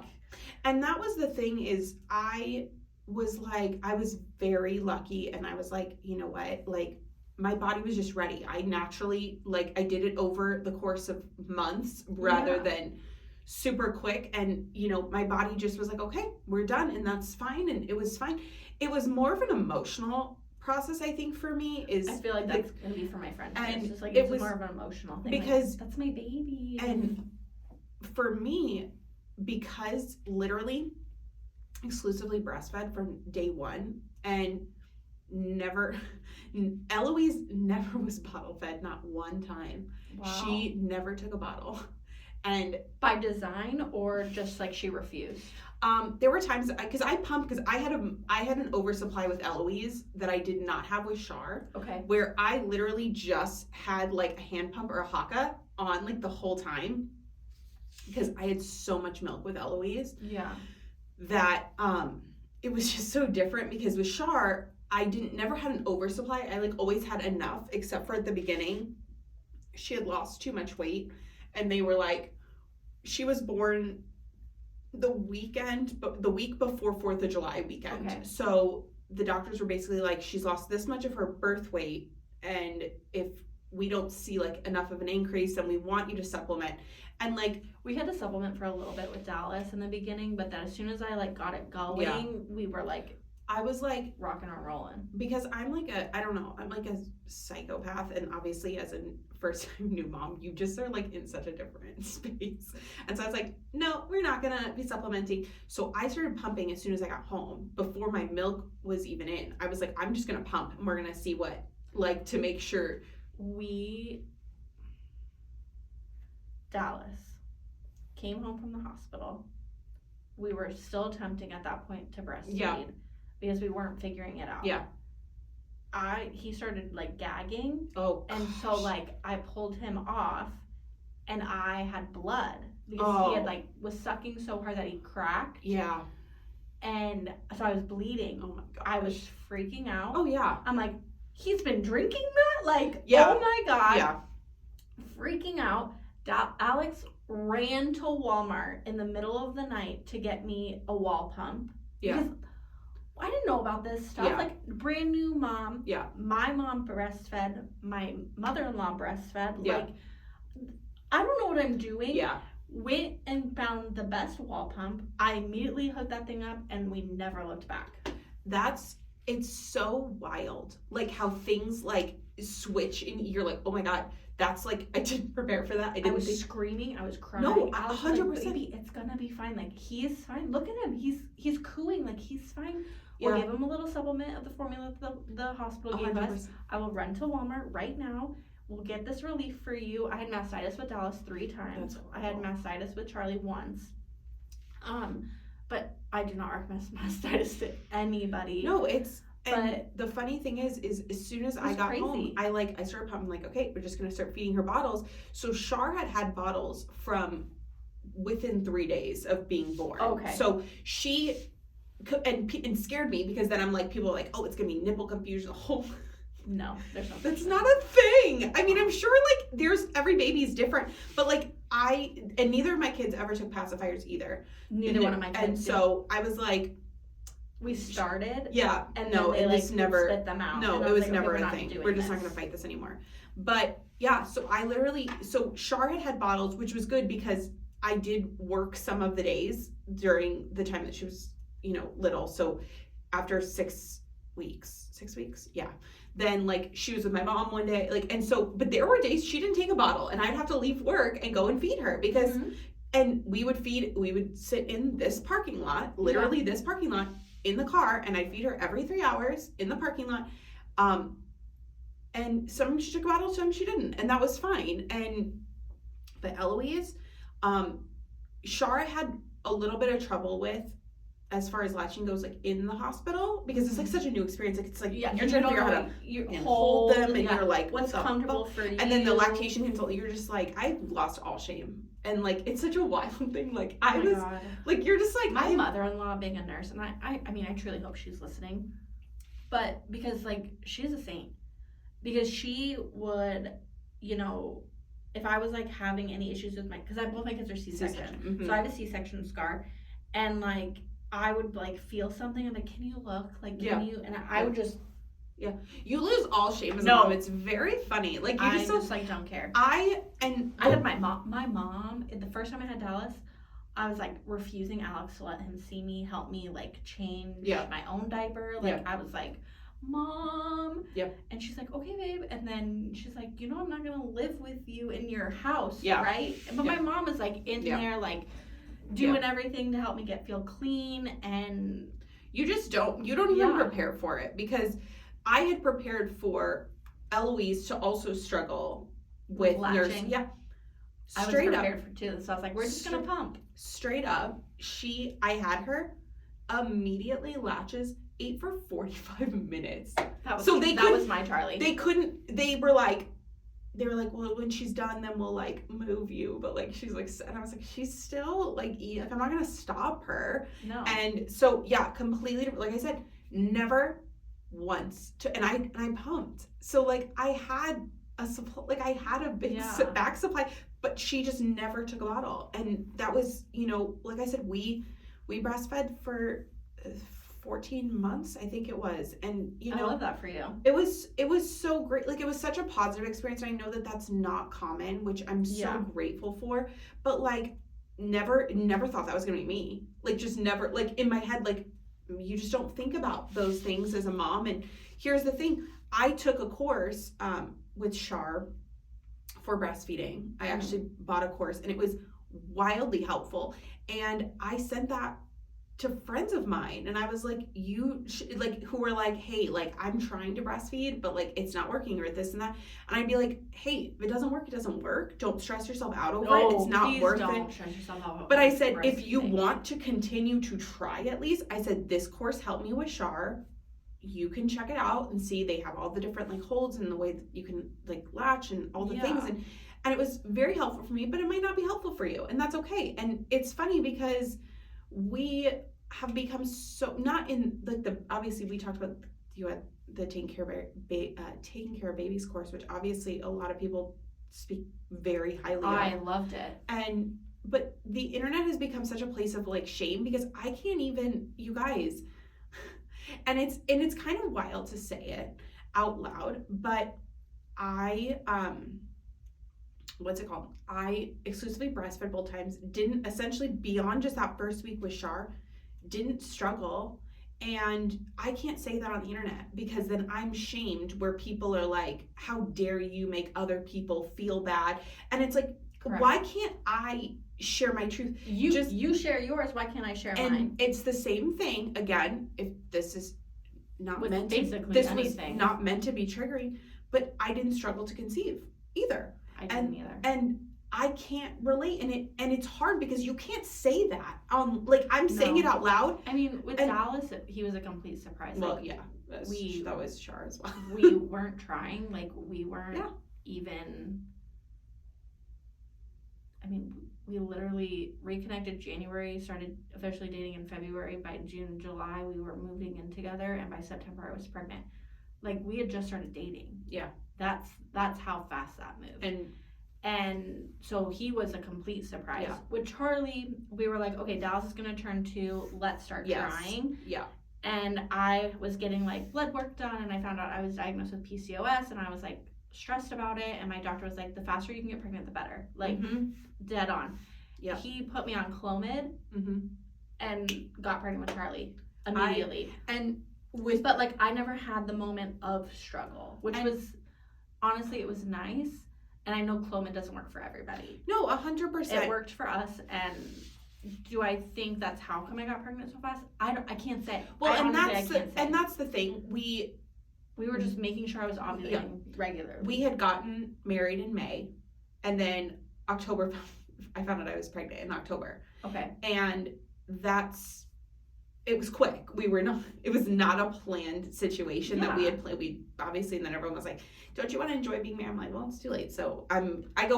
and that was the thing is I was very lucky, and I was like, you know what, like, my body was just ready. I naturally, like, I did it over the course of months rather than super quick. And, you know, my body just was like, okay, we're done. And that's fine. And it was fine. It was more of an emotional process, I think, for me. I feel like that's going to be for my friends. And it's just like, it was more of an emotional thing. Because like, that's my baby. And for me, because literally exclusively breastfed from day one, and Eloise never was bottle fed, not one time. Wow. She never took a bottle. And by design, or just like she refused? There were times, because I pumped, because I had an oversupply with Eloise that I did not have with Shar. Okay. Where I literally just had like a hand pump or a haka on like the whole time, because I had so much milk with Eloise. Yeah. That it was just so different, because with Shar, I never had an oversupply. I like always had enough, except for at the beginning. She had lost too much weight, and they were like, she was born the week before 4th of July weekend. Okay. So the doctors were basically like, she's lost this much of her birth weight, and if we don't see like enough of an increase, then we want you to supplement. And like, we had to supplement for a little bit with Dallas in the beginning, but then as soon as I like got it going, we were like, I was like rocking and rolling, because I'm like I'm like a psychopath, and obviously as a first time new mom, you just are like in such a different space. And so I was like, no, we're not gonna be supplementing. So I started pumping as soon as I got home, before my milk was even in. I was like, I'm just gonna pump, and we're gonna see what, like, to make sure. Dallas came home from the hospital. We were still attempting at that point to breastfeed because we weren't figuring it out. Yeah. He started like gagging. Oh. And so like I pulled him off, and I had blood because he had like was sucking so hard that he cracked. Yeah. And so I was bleeding. Oh my gosh. I was freaking out. Oh yeah. I'm like, he's been drinking that? Like, oh my God. Yeah. Freaking out. Alex ran to Walmart in the middle of the night to get me a wall pump. Yeah. Because I didn't know about this stuff. Yeah. Like, brand new mom. Yeah. My mom breastfed. My mother-in-law breastfed. Yeah. Like, I don't know what I'm doing. Yeah. Went and found the best wall pump. I immediately hooked that thing up, and we never looked back. That's it's so wild, like how things like switch and you're like, oh my God, that's like, I didn't prepare for that. I didn't was think. screaming, I was crying. No, I was 100%. like, baby, it's gonna be fine. Like, he is fine. Look at him. He's cooing. Like, he's fine. We'll give him a little supplement of the formula that the hospital gave us. I will run to Walmart right now. We'll get this relief for you. I had mastitis with Dallas 3 times. I had mastitis with Charlie once. But I do not recommend mastitis to anybody. No, and the funny thing is as soon as I got home, I started pumping, like, okay, we're just going to start feeding her bottles. So Char had bottles from within 3 days of being born. Okay. So she, and scared me because then I'm like, people are like, oh, it's going to be nipple confusion. No, there's no. That's not a thing. I mean, I'm sure like every baby's different, but like and neither of my kids ever took pacifiers either. Neither one of my kids. And so I was like, we started. Yeah. And no, then they it was never spit them out. No, it was never a thing. We're just not going to fight this anymore. But yeah, so Char had bottles, which was good because I did work some of the days during the time that she was, little. So after 6 weeks, yeah. Then like she was with my mom one day, like, and so, but there were days she didn't take a bottle and I'd have to leave work and go and feed her because, and we would sit in this parking lot, literally this parking lot in the car, and I'd feed her every 3 hours in the parking lot. And sometimes she took a bottle, sometimes she didn't, and that was fine. But Eloise, Shara had a little bit of trouble with as far as latching goes, like in the hospital, because it's like such a new experience. Like it's like you're trying to figure out how to hold them, and you're like, what's comfortable for you? And then the lactation consultant, you're just like, I lost all shame, and like it's such a wild thing. Like God. Like you're just like my mother-in-law being a nurse, and I mean I truly hope she's listening, but because like she's a saint, because she would, if I was like having any issues with because both my kids are C-section, so I have a C-section scar, and like. I would like feel something and like, can you look? Like, can you? And I would just. Yeah. You lose all shame as a mom. It's very funny. Like you just like don't care. I had my mom, the first time I had Dallas, I was like refusing Alex to let him see me, help me like change my own diaper. Like I was like, Mom. Yep. And she's like, okay, babe. And then she's like, I'm not gonna live with you in your house, right? But my mom is like in there like doing everything to help me feel clean, and you don't even prepare for it, because I had prepared for Eloise to also struggle with nursing. Yeah. I was prepared for too, so I was like, we're just gonna pump. Straight up, I had her immediately latches 8 for 45 minutes. That was my Charlie. They were like, well, when she's done, then we'll like move you. But like, she's like, and I was like, she's still like, I'm not going to stop her. No. And so, yeah, completely different. Like I said, never once and I pumped. So like I had a supply, like I had a big back supply, but she just never took a bottle. And that was, like I said, we breastfed for 14 months, I think it was. And I love that for you. It was so great. Like it was such a positive experience. And I know that that's not common, which I'm so grateful for, but like never thought that was gonna be me. Like just never, like in my head, like you just don't think about those things as a mom. And here's the thing, I took a course with Char for breastfeeding. I actually bought a course, and it was wildly helpful. And I sent that to friends of mine, and I was like, who were like, hey, like I'm trying to breastfeed, but like it's not working, or this and that. And I'd be like, hey, if it doesn't work, it doesn't work. Don't stress yourself out over it. It's not worth it. Stress yourself out. But I said, if you want to continue to try, at least, I said, this course helped me with Char. You can check it out and see. They have all the different like holds and the way that you can like latch and all the things, and it was very helpful for me, but it might not be helpful for you, and that's okay. And it's funny because we have become so, not in like obviously we talked about you at the taking care of babies course, which obviously a lot of people speak very highly of. I loved it. But the internet has become such a place of like shame, because I can't even, you guys, and it's kind of wild to say it out loud, but I I exclusively breastfed both times, didn't essentially, beyond just that first week with Char, didn't struggle, And I can't say that on the internet because then I'm shamed where people are like, how dare you make other people feel bad? And it's like, Correct. Why can't I share my truth? You share yours, why can't I share mine? And it's the same thing, again, if this is not With meant basically this anything. was not meant to be triggering, but I didn't struggle to conceive either. I didn't either. And I can't relate, and it's hard because you can't say that. Like I'm saying it out loud. I mean, with Dallas, he was a complete surprise. Well, like, yeah, that was Char as well. We weren't trying. Like we weren't even. I mean, we literally reconnected January, started officially dating in February. By June, July, we were moving in together, and by September, I was pregnant. Like we had just started dating. Yeah, that's how fast that moved. And so he was a complete surprise. Yeah. With Charlie, we were like, okay, Dallas is going to turn 2. Let's start trying. Yeah. And I was getting like blood work done, and I found out I was diagnosed with PCOS, and I was like stressed about it. And my doctor was like, the faster you can get pregnant, the better. Like dead on. Yeah. He put me on Clomid and got pregnant with Charlie immediately. But like I never had the moment of struggle, which was honestly, it was nice. And I know Clomid doesn't work for everybody. No, 100%. It worked for us, and do I think that's how come I got pregnant so fast? I can't say. Well, and that's the thing. We were just making sure I was ovulating regularly. We had gotten married in May, and then October, I found out I was pregnant in October. Okay. And it was quick. It was not a planned situation that we had planned. And then everyone was like, don't you want to enjoy being married? I'm like, well, it's too late. So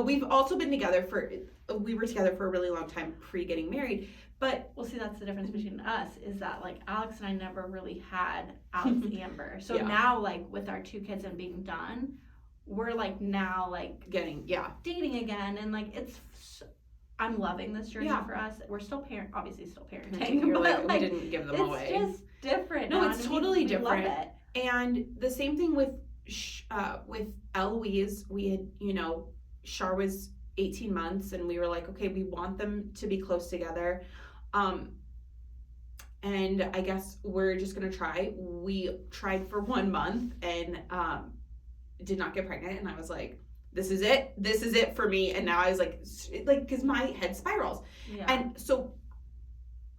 we've also been together we were together for a really long time pre-getting married. But well, see, that's the difference between us is that like Alex and I never really had Alex Amber. So now like with our 2 kids and being done, we're like now like dating again. And like I'm loving this journey for us. We're still obviously still parenting. You're like, we didn't give them away. It's just different. No, it's totally different. We love it. And the same thing with Eloise. We had, Char was 18 months, and we were like, okay, we want them to be close together. And I guess we're just gonna try. We tried for 1 month and did not get pregnant, and I was like, this is it for me. And now I was like because my head spirals. Yeah. And so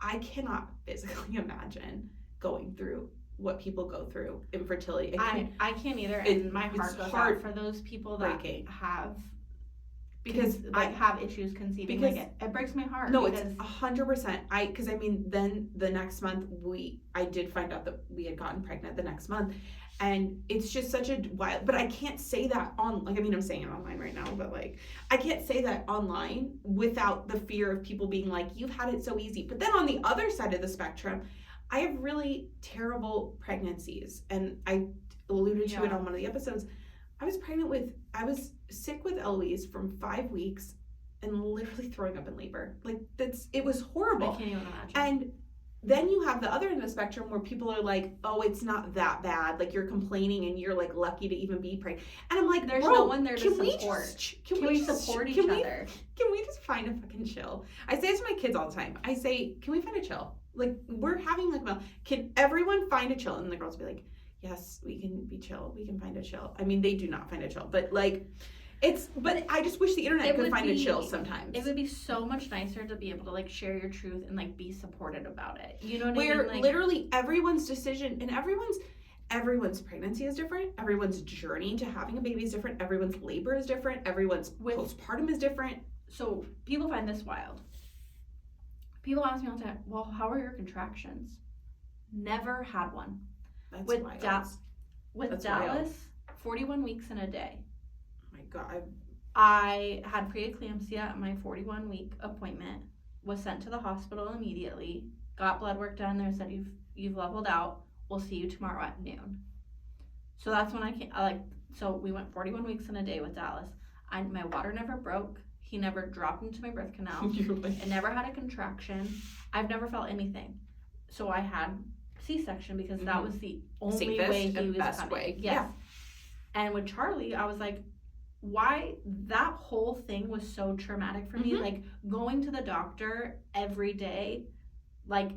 I cannot physically imagine going through what people go through infertility. I can't either. And my heart goes out for those people that have have issues conceiving. Because it breaks my heart. No, it's 100%. Because then the next month I did find out that we had gotten pregnant the next month. And it's just such a wild, but I can't say that I'm saying it online right now, but like, I can't say that online without the fear of people being like, you've had it so easy. But then on the other side of the spectrum, I have really terrible pregnancies. And I alluded to it on one of the episodes. I was sick with Eloise from 5 weeks and literally throwing up in labor. Like it was horrible. I can't even imagine. And then you have the other end of the spectrum where people are like, oh, it's not that bad. Like, you're complaining and you're, like, lucky to even be pregnant. And I'm like, there's no one there to support. Can we support each other? Can we just find a fucking chill? I say it to my kids all the time. I say, can we find a chill? Like, we're having, like, can everyone find a chill? And the girls will be like, yes, we can be chill. We can find a chill. I mean, they do not find a chill. But, like... But I just wish the internet could find a chill sometimes. It would be so much nicer to be able to like share your truth and like be supported about it. You know what I mean? Where literally everyone's decision and everyone's pregnancy is different. Everyone's journey to having a baby is different. Everyone's labor is different. Everyone's postpartum is different. So people find this wild. People ask me all the time, well, how are your contractions? Never had one. That's with wild. With Dallas, 41 weeks in a day. God. I had preeclampsia at my 41-week appointment, was sent to the hospital immediately, got blood work done. They said, you've leveled out. We'll see you tomorrow at noon. So that's when so we went 41 weeks in a day with Dallas. My water never broke. He never dropped into my birth canal. I never had a contraction. I've never felt anything. So I had C-section because that was the only way he was best coming. way. Yes. Yeah. And with Charlie, I was like, why that whole thing was so traumatic for me, like going to the doctor every day, like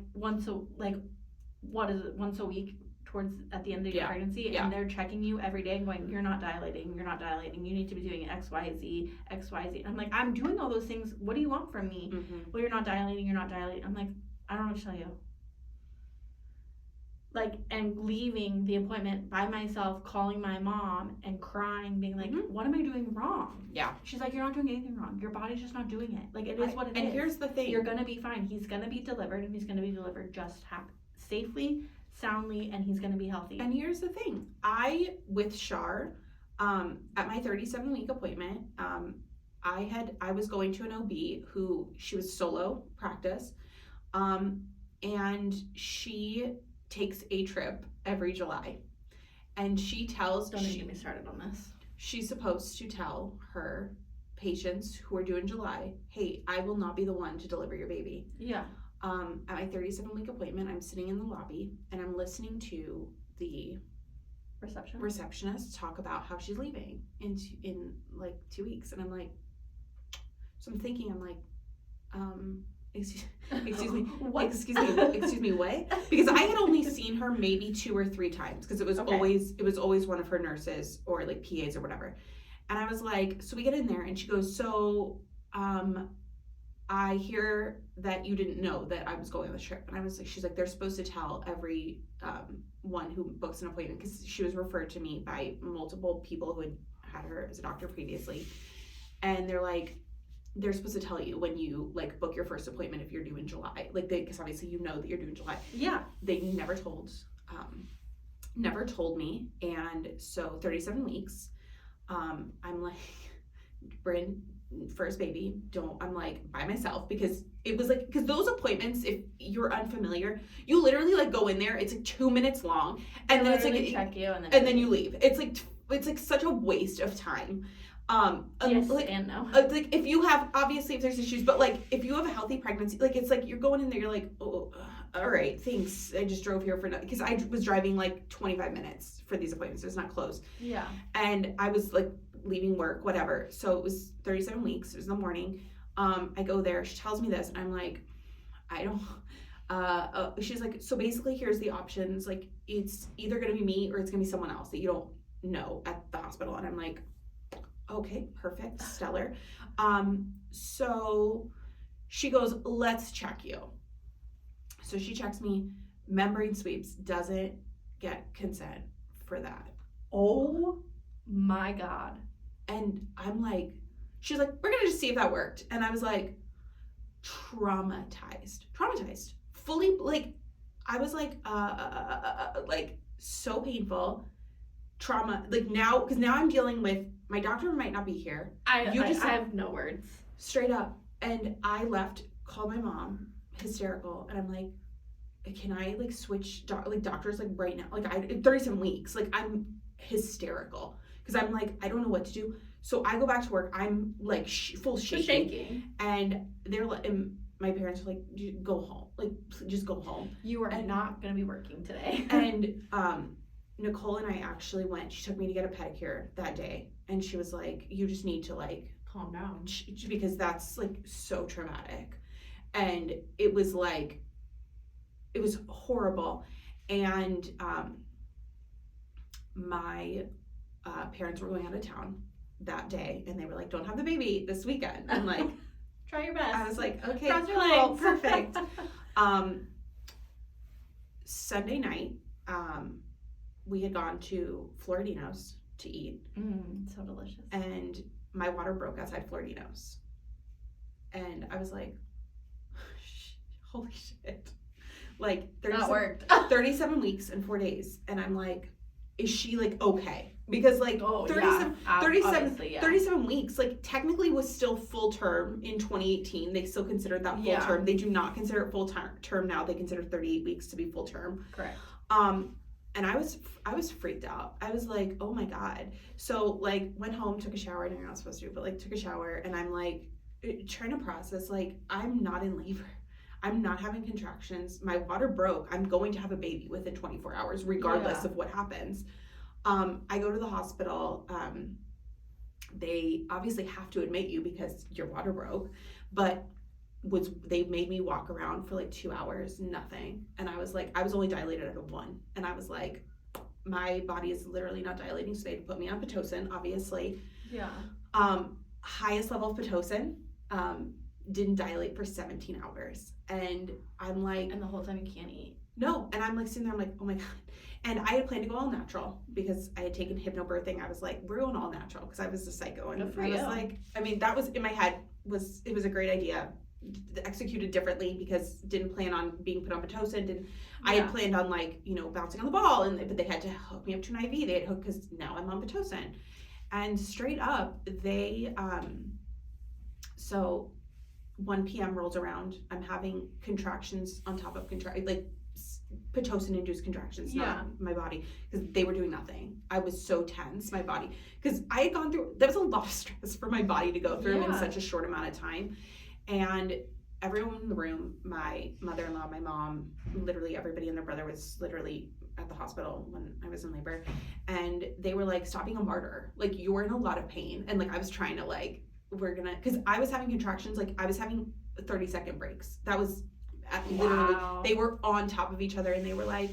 what is it, once a week towards at the end of your Yeah. pregnancy, Yeah. and they're checking you every day and going, you're not dilating, you need to be doing XYZ. I'm like, I'm doing all those things, what do you want from me? Mm-hmm. Well, you're not dilating. I'm like, I don't know what to tell you. Like, and leaving the appointment by myself, calling my mom and crying, being like, what am I doing wrong? Yeah. She's like, you're not doing anything wrong. Your body's just not doing it. Like, it is what it is. And here's the thing. You're going to be fine. He's going to be delivered, and he's going to be delivered just safely, soundly, and he's going to be healthy. And here's the thing. With Shar, at my 37-week appointment, I was going to an OB who, she was solo practice, and she takes a trip every July, and she tells, Don't even get me started on this. She's supposed to tell her patients who are due in July, hey, I will not be the one to deliver your baby. Yeah. At my 37-week appointment, I'm sitting in the lobby and I'm listening to the receptionist talk about how she's leaving in like 2 weeks, and I'm like, so I'm thinking, I'm like, excuse me, What? excuse me, what? Because I had only seen her maybe 2 or 3 times, because it was always one of her nurses or like PAs or whatever. And I was like, so we get in there and she goes, so I hear that you didn't know that I was going on the trip. And I was like, she's like, they're supposed to tell every one who books an appointment, because she was referred to me by multiple people who had her as a doctor previously, and they're like, they're supposed to tell you when you like book your first appointment if you're due in July, like because obviously you know that you're due in July. Yeah. They never told me, and so 37 weeks, I'm like, Bryn, first baby, I'm like by myself, because it was like, because those appointments, if you're unfamiliar, you literally like go in there, it's like 2 minutes long, and then it's like check you and then you leave. It's like such a waste of time. Yes, like, and no. Like if you have, obviously if there's issues, but like if you have a healthy pregnancy, like it's like you're going in there, you're like, oh, all right, thanks. I just drove here for nothing, because I was driving like 25 minutes for these appointments. It's not close. Yeah. And I was like leaving work, whatever. So it was 37 weeks. It was in the morning. I go there. She tells me this, and I'm like, I don't. She's like, so basically, here's the options. Like, it's either gonna be me or it's gonna be someone else that you don't know at the hospital. And I'm like, okay, perfect, stellar. So she goes, let's check you. So she checks me. Membrane sweeps, doesn't get consent for that. Oh my God. And I'm like, she's like, we're gonna just see if that worked. And I was like, traumatized, fully, like, I was like so painful, trauma, like now, because now I'm dealing with, my doctor might not be here. I have no words. Straight up. And I left, called my mom, hysterical, and I'm like, can I like switch doctors like right now? Like 37 weeks, like I'm hysterical, because I'm like, I don't know what to do. So I go back to work. I'm like full shaking. And they're like, and my parents were like, go home. Like, just go home. You are not going to be working today. And Nicole and I actually went. She took me to get a pedicure that day. And she was like, you just need to like calm down, because that's like so traumatic. And it was like, it was horrible. And my parents were going out of town that day, and they were like, don't have the baby this weekend. I'm like, try your best. I was like, okay, cross your cool, legs. perfect. Sunday night, we had gone to Florentino's to eat. So delicious. And my water broke outside Florentino's. And I was like, holy shit. Like, 37 weeks and 4 days. And I'm like, is she like okay? Because like 37 weeks, like technically was still full term in 2018. They still considered that full term. They do not consider it full term now. They consider 38 weeks to be full term. Correct. And I was freaked out. I was like, oh my God. So like went home, took a shower. I know you're not supposed to, but like took a shower, and I'm like trying to process, like, I'm not in labor. I'm not having contractions. My water broke. I'm going to have a baby within 24 hours, regardless of what happens. I go to the hospital. They obviously have to admit you because your water broke, but they made me walk around for like 2 hours, nothing. And I was like, I was only dilated at a 1. And I was like, my body is literally not dilating. So they had to put me on Pitocin, obviously. Yeah. Highest level of Pitocin, didn't dilate for 17 hours. And I'm like. And the whole time you can't eat. No. And I'm like sitting there, I'm like, oh my God. And I had planned to go all natural because I had taken hypnobirthing. I was like, we're going all natural because I was a psycho. And I was like, I mean, that was in my head, it was a great idea. Executed differently because didn't plan on being put on Pitocin. I had planned on like, you know, bouncing on the ball, but they had to hook me up to an IV. They had hooked because now I'm on Pitocin. And straight up, they, so 1 p.m. rolls around. I'm having contractions on top of like Pitocin-induced contractions, not my body, because they were doing nothing. I was so tense, my body, because I had gone through, that was a lot of stress for my body to go through in such a short amount of time. And everyone in the room, my mother-in-law, my mom, literally everybody and their brother was literally at the hospital when I was in labor. And they were like, stop being a martyr. Like, you're in a lot of pain. And like, I was trying to like, because I was having contractions, like I was having 30-second breaks. That was literally, they were on top of each other and they were like,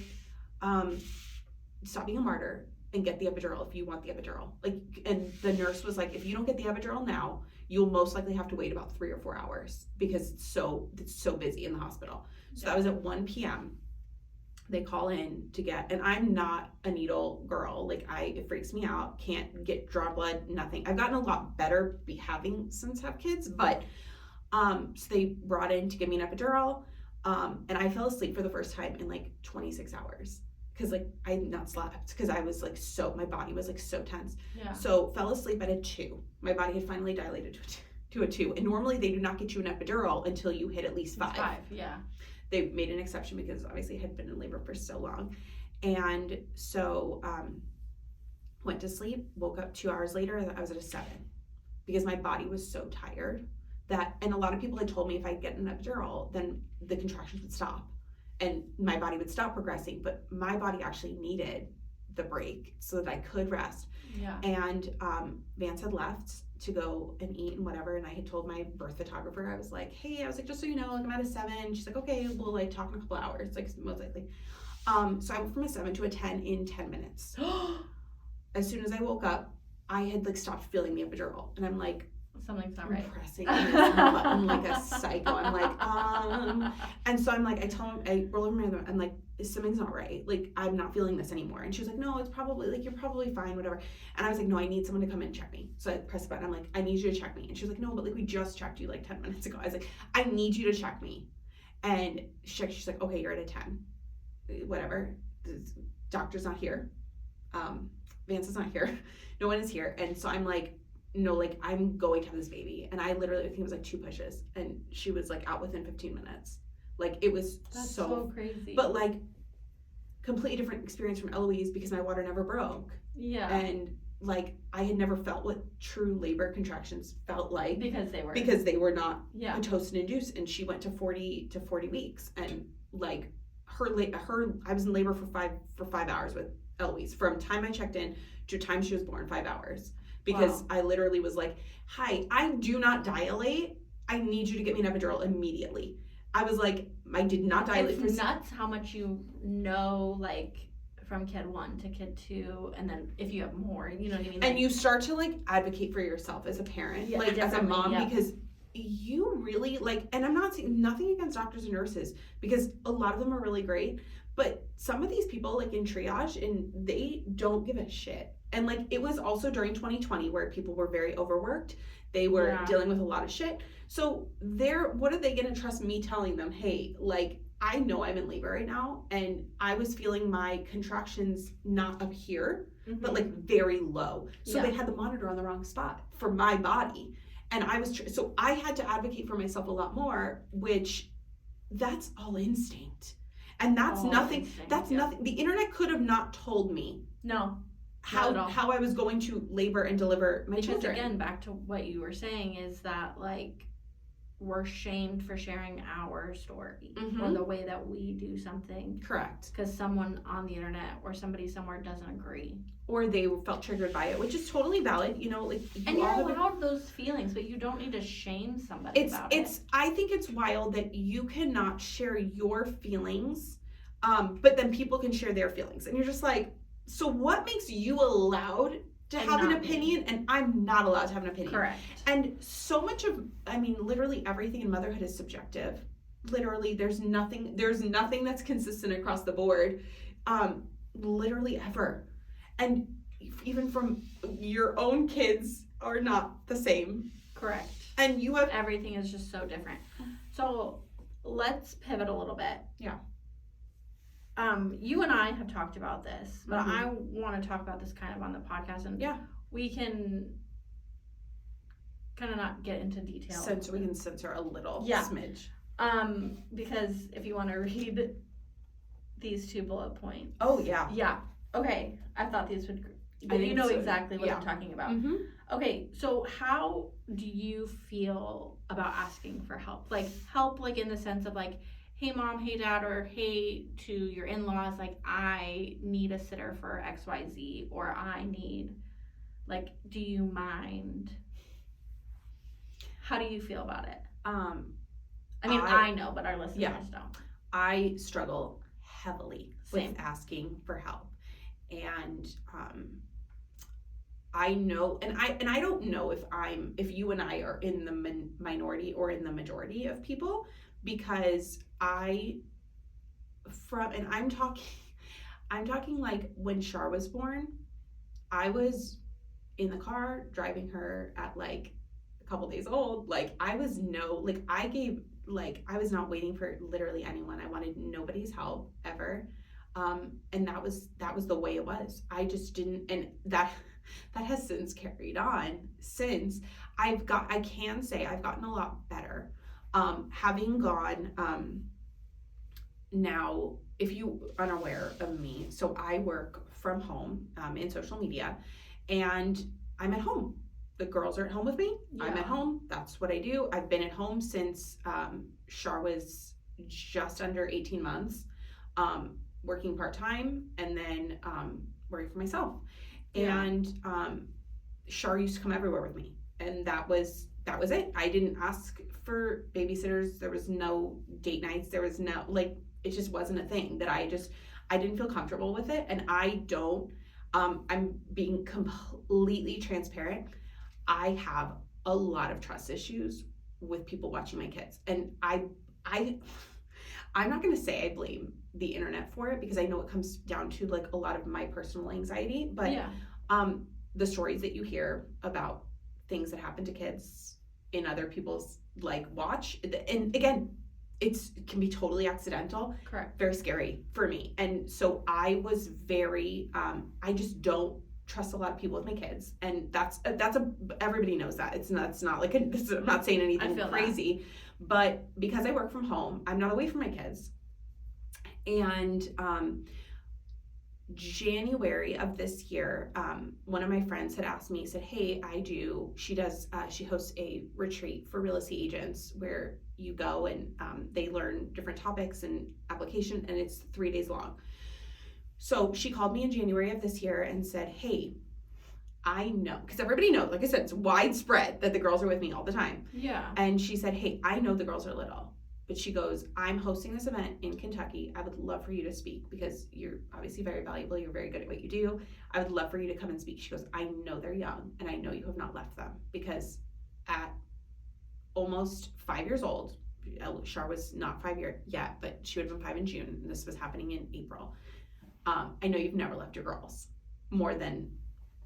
stop being a martyr and get the epidural if you want the epidural. Like, and the nurse was like, if you don't get the epidural now, you'll most likely have to wait about 3 or 4 hours because it's so busy in the hospital. So that was at 1 p.m. They call in to get, and I'm not a needle girl. Like it freaks me out. Can't get draw blood, nothing. I've gotten a lot better having since have kids, but so they brought in to give me an epidural, and I fell asleep for the first time in like 26 hours. Because like I had not slept because I was like my body was like so tense. Yeah. So fell asleep at a 2. My body had finally dilated to a 2. And normally they do not get you an epidural until you hit at least 5. 5, yeah. They made an exception because obviously I had been in labor for so long. And so went to sleep, woke up 2 hours later, I was at a 7 because my body was so tired and a lot of people had told me if I get an epidural, then the contractions would stop. And my body would stop progressing, but my body actually needed the break so that I could rest. Yeah. And Vance had left to go and eat and whatever, and I had told my birth photographer, I was like, hey, just so you know, like, I'm at a 7. She's like, okay, we'll like talk in a couple hours, like most likely. So I went from a 7 to a 10 in 10 minutes. As soon as I woke up, I had like stopped feeling the epidural, and I'm like, something's not right. Pressing this button like a psycho. I'm like, and so I'm like, I roll over my mother. I'm like, something's not right. Like, I'm not feeling this anymore. And she was like, no, it's probably like, you're probably fine, whatever. And I was like, no, I need someone to come in and check me. So I press the button. I'm like, I need you to check me. And she was like, no, but like, we just checked you like 10 minutes ago. I was like, I need you to check me. And she's like, okay, you're at a 10. Whatever. The doctor's not here. Vance is not here. No one is here. And so I'm like, no, like, I'm going to have this baby. And I literally, I think it was like 2 pushes, and she was like out within 15 minutes. Like, it was so crazy. But like, completely different experience from Eloise because my water never broke. Yeah. And like, I had never felt what true labor contractions felt like because they were not Pitocin induced, and she went to 40 weeks, and like I was in labor for 5 hours with Eloise from time I checked in to time she was born, 5 hours. Because I literally was like, hi, I do not dilate. I need you to get me an epidural immediately. I was like, I did not dilate. It's nuts how much you know, like, from kid 1 to kid 2, and then if you have more, you know what I mean? Like, and you start to, like, advocate for yourself as a parent, like, as a mom, because you really, like, and I'm not saying nothing against doctors and nurses, because a lot of them are really great, but some of these people, like, in triage, and they don't give a shit. And like, it was also during 2020 where people were very overworked. They were dealing with a lot of shit. So what are they going to trust me telling them? Hey, like, I know I'm in labor right now, and I was feeling my contractions not up here, but like very low. So they had the monitor on the wrong spot for my body. And so I had to advocate for myself a lot more, which that's all instinct. And that's nothing. Nothing. The internet could have not told me. No. How I was going to labor and deliver my children. Because again, back to what you were saying is that, like, we're shamed for sharing our story Mhm. or the way that we do something Correct. because someone on the internet or somebody somewhere doesn't agree. Or they felt triggered by it, which is totally valid. You know, like And you're all have allowed those feelings, but you don't need to shame somebody about it. I think it's wild that you cannot share your feelings, but then people can share their feelings, and you're just like, so what makes you allowed to And have an not me. opinion, and I'm not allowed to have an opinion? Correct. And so much of, I mean, literally everything in motherhood is subjective. Literally, there's nothing that's consistent across the board, literally ever. And even from your own kids are not the same. Correct. And you have, Everything is just so different. So let's pivot a little bit. Yeah. You and I have talked about this, but Mhm. I want to talk about this kind of on the podcast, and Yeah. we can kind of not get into detail. we can censor a little Yeah. smidge. Because if you want to read these 2 bullet points. Oh, yeah. Yeah. Okay. I thought these would. I You think know so. exactly what Yeah. I'm talking about. Mm-hmm. Okay. So how do you feel about asking for help? Like help, like in the sense of like, hey mom, hey dad, or hey to your in-laws, like I need a sitter for XYZ, or I need, like, do you mind? How do you feel about it? I mean, I know, but our listeners don't. I struggle heavily Same. with asking for help, and I know, and I don't know if you and I are in the minority or in the majority of people, because I'm talking like when Char was born, I was in the car driving her at like a couple days old. Like I was not waiting for literally anyone. I wanted nobody's help ever. And that was the way it was. I just didn't, and that has since carried on since I can say I've gotten a lot better. Having gone, now, if you are unaware of me, so I work from home, in social media, and I'm at home. The girls are at home with me. Yeah. I'm at home. That's what I do. I've been at home since Char was just under 18 months, working part-time, and then working for myself. Yeah. And Char used to come everywhere with me, and that was it. I didn't ask for babysitters. There was no date nights. There was no, like, it just wasn't a thing that I didn't feel comfortable with it. And I don't, I'm being completely transparent. I have a lot of trust issues with people watching my kids. And I'm not going to say I blame the internet for it, because I know it comes down to like a lot of my personal anxiety, but Yeah. The stories that you hear about things that happen to kids in other people's like watch, and again, it can be totally accidental. Correct. Very scary for me. And so I was very, I just don't trust a lot of people with my kids, and that's everybody knows that. That's not like I'm not saying anything crazy, but because I work from home, I'm not away from my kids. And January of this year, one of my friends had asked me, said, hey, she hosts a retreat for real estate agents where you go and they learn different topics and application, and it's 3 days long. So she called me in January of this year and said, hey, I know, because everybody knows, like I said, it's widespread that the girls are with me all the time. Yeah. And she said, hey, I know the girls are little, but she goes, I'm hosting this event in Kentucky. I would love for you to speak, because you're obviously very valuable. You're very good at what you do. I would love for you to come and speak. She goes, I know they're young, and I know you have not left them, because at almost 5 years old, Char was not 5 yet, but she would have been 5 in June, and this was happening in April. I know you've never left your girls more than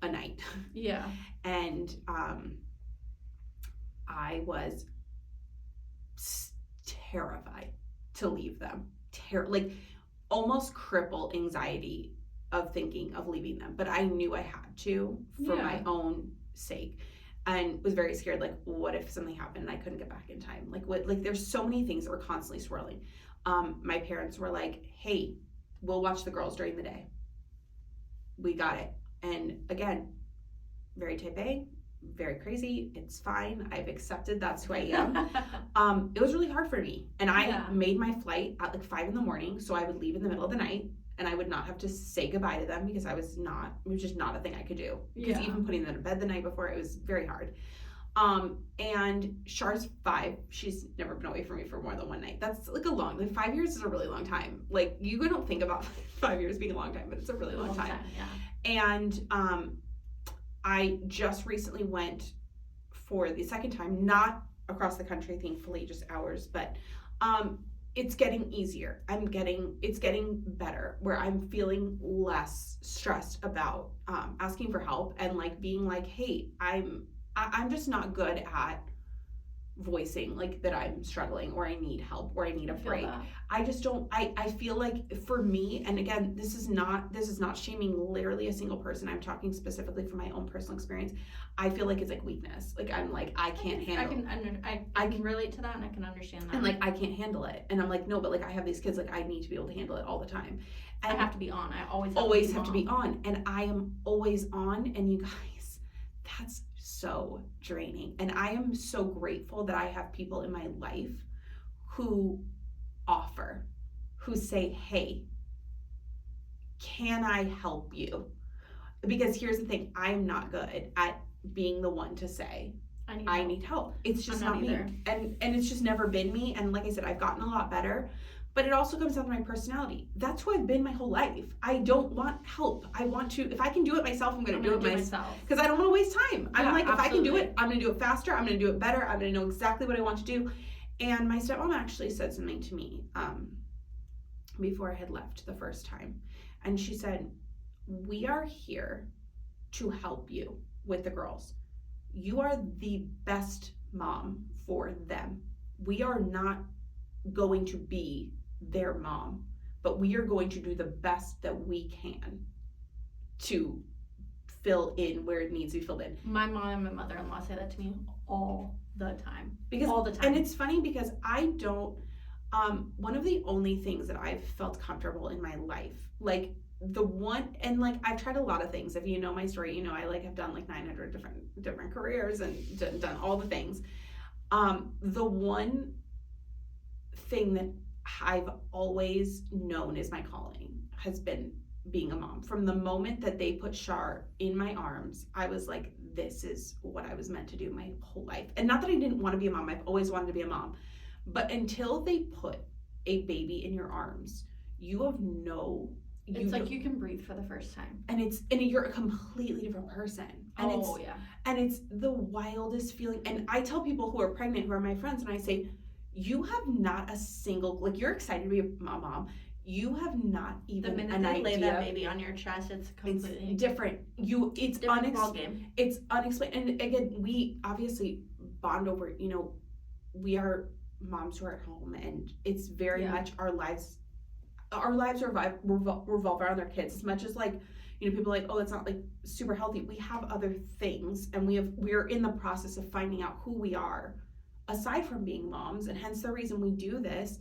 a night. Yeah. And I was terrified to leave them. Like almost cripple anxiety of thinking of leaving them. But I knew I had to for my own sake. And was very scared, like, what if something happened and I couldn't get back in time? Like, what? Like, there's so many things that were constantly swirling. My parents were like, hey, we'll watch the girls during the day. We got it. And again, very type A, very crazy. It's fine. I've accepted that's who I am. It was really hard for me. And I made my flight at like 5 a.m. So I would leave in the middle of the night and I would not have to say goodbye to them because it was just not a thing I could do. Because even putting them to bed the night before, it was very hard. And Char's 5. She's never been away from me for more than one night. That's like 5 years is a really long time. Like you don't think about 5 years being a long time, but it's a really long time. And I just recently went for the second time, not across the country, thankfully, just hours, but it's getting easier. It's getting better where I'm feeling less stressed about asking for help and like being like, hey, I'm just not good at voicing like that I'm struggling or I need help or I need a break. I just don't, I feel like for me, and again, this is not shaming literally a single person. I'm talking specifically from my own personal experience. I feel like it's like weakness. Like I'm like, I can't handle it. I can relate to that and I can understand that. And like, I can't handle it. And I'm like, no, but like I have these kids, like I need to be able to handle it all the time. And I have to be on. I always have to be on. And I am always on. And you guys, that's so draining. And I am so grateful that I have people in my life who offer, who say, hey, can I help you? Because here's the thing, I'm not good at being the one to say I need help. It's just not me. And it's just never been me. And like I said, I've gotten a lot better. But it also comes down to my personality. That's who I've been my whole life. I don't want help. I want to, if I can do it myself, I'm going to do it myself. Because I don't want to waste time. I'm like, absolutely. If I can do it, I'm going to do it faster. I'm going to do it better. I'm going to know exactly what I want to do. And my stepmom actually said something to me before I had left the first time. And she said, we are here to help you with the girls. You are the best mom for them. We are not going to be their mom, but we are going to do the best that we can to fill in where it needs to be filled in. My mom and my mother-in-law say that to me all the time. All the time. And it's funny because I don't, one of the only things that I've felt comfortable in my life, like the one, and like I've tried a lot of things. If you know my story, you know I like have done like 900 different careers and done all the things. The one thing that I've always known is my calling has been being a mom. From the moment that they put Char in my arms, I was like, this is what I was meant to do my whole life. And not that I didn't want to be a mom, I've always wanted to be a mom. But until they put a baby in your arms, you have it's like you can breathe for the first time. And you're a completely different person. And and it's the wildest feeling. And I tell people who are pregnant, who are my friends, and I say, you have not a single, like you're excited to be a mom. You have not even the minute they lay that baby on your chest, it's completely different. It's different ballgame. It's unexplained. And again, we obviously bond over, we are moms who are at home, and it's very much our lives revolve around their kids as much as like, people are like, oh, it's not like super healthy. We have other things, and we're in the process of finding out who we are aside from being moms. And hence the reason we do this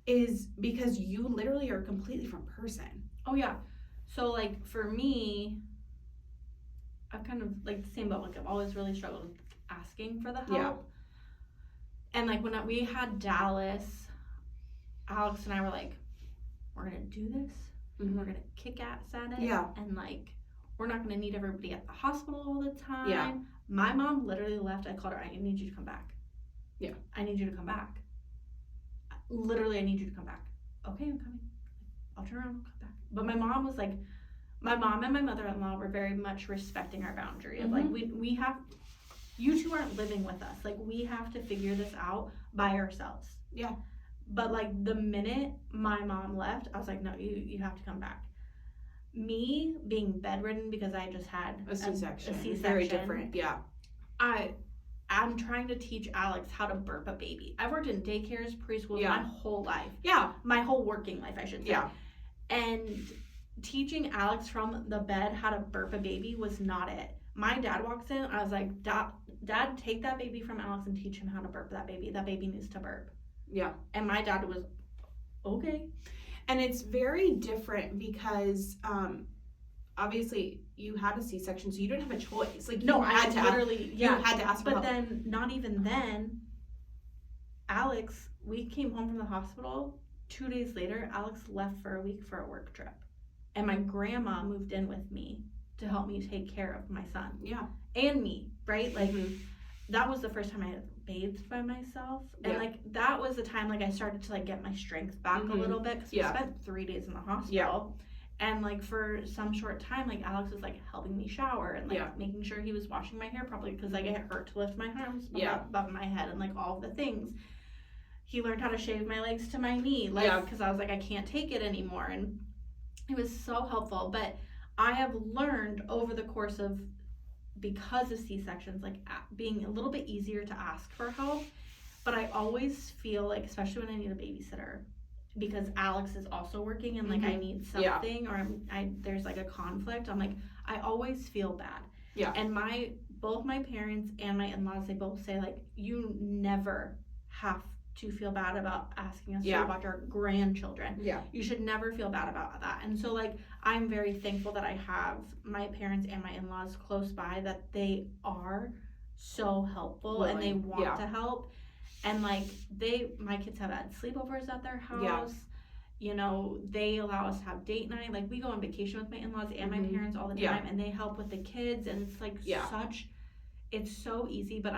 is because you literally are a completely different person. Oh yeah. So like for me, I've kind of like the same boat. Like I've always really struggled asking for the help. Yeah. And like when we had Dallas, Alex and I were like, we're gonna do this, and we're gonna kick ass at it. Yeah. And like we're not gonna need everybody at the hospital all the time. Yeah. My mom literally left. I called her. I need you to come back. Yeah. I need you to come back. Literally, I need you to come back. Okay, I'm coming. I'll turn around, I'll come back. But my mom was like, my mom and my mother-in-law were very much respecting our boundary of like, we have, you two aren't living with us. Like, we have to figure this out by ourselves. Yeah. But like the minute my mom left, I was like, no, you have to come back. Me being bedridden because I just had a C-section. Very different, yeah. I'm trying to teach Alex how to burp a baby. I've worked in daycares, preschools my whole life. Yeah. My whole working life, I should say. Yeah. And teaching Alex from the bed how to burp a baby was not it. My dad walks in, I was like, Dad, take that baby from Alex and teach him how to burp that baby. That baby needs to burp. Yeah. And my dad was, okay. And it's very different because obviously, you had a C-section, so you didn't have a choice. Like, No, you had to literally, you had to ask for But help. then, not even then, Alex, we came home from the hospital. 2 days later, Alex left for a week for a work trip. And my grandma moved in with me to help me take care of my son. Yeah. And me, right? Like, Mhm. that was the first time I had bathed by myself. And, Yeah. like, that was the time, like, I started to, like, get my strength back a little bit. Because we spent 3 days in the hospital. And, like, for some short time, like, Alex was, like, helping me shower and, like, making sure he was washing my hair properly. Because, like, it hurt to lift my arms above my head and, like, all of the things. He learned how to shave my legs to my knee, like, because I was like, I can't take it anymore, and it was so helpful. But I have learned over the course of, because of C-sections, like, being a little bit easier to ask for help. But I always feel like, especially when I need a babysitter, because Alex is also working and, like, I need something, or there's, like, a conflict, I'm like, I always feel bad. And both my parents and my in-laws, they both say, like, you never have to feel bad about asking us to watch our grandchildren. You should never feel bad about that. And so, like, I'm very thankful that I have my parents and my in-laws close by, that they are so helpful and they want to help. And, like, my kids have had sleepovers at their house. You know, they allow us to have date night. Like, we go on vacation with my in-laws and my parents all the time, and they help with the kids. And it's, like, it's so easy, but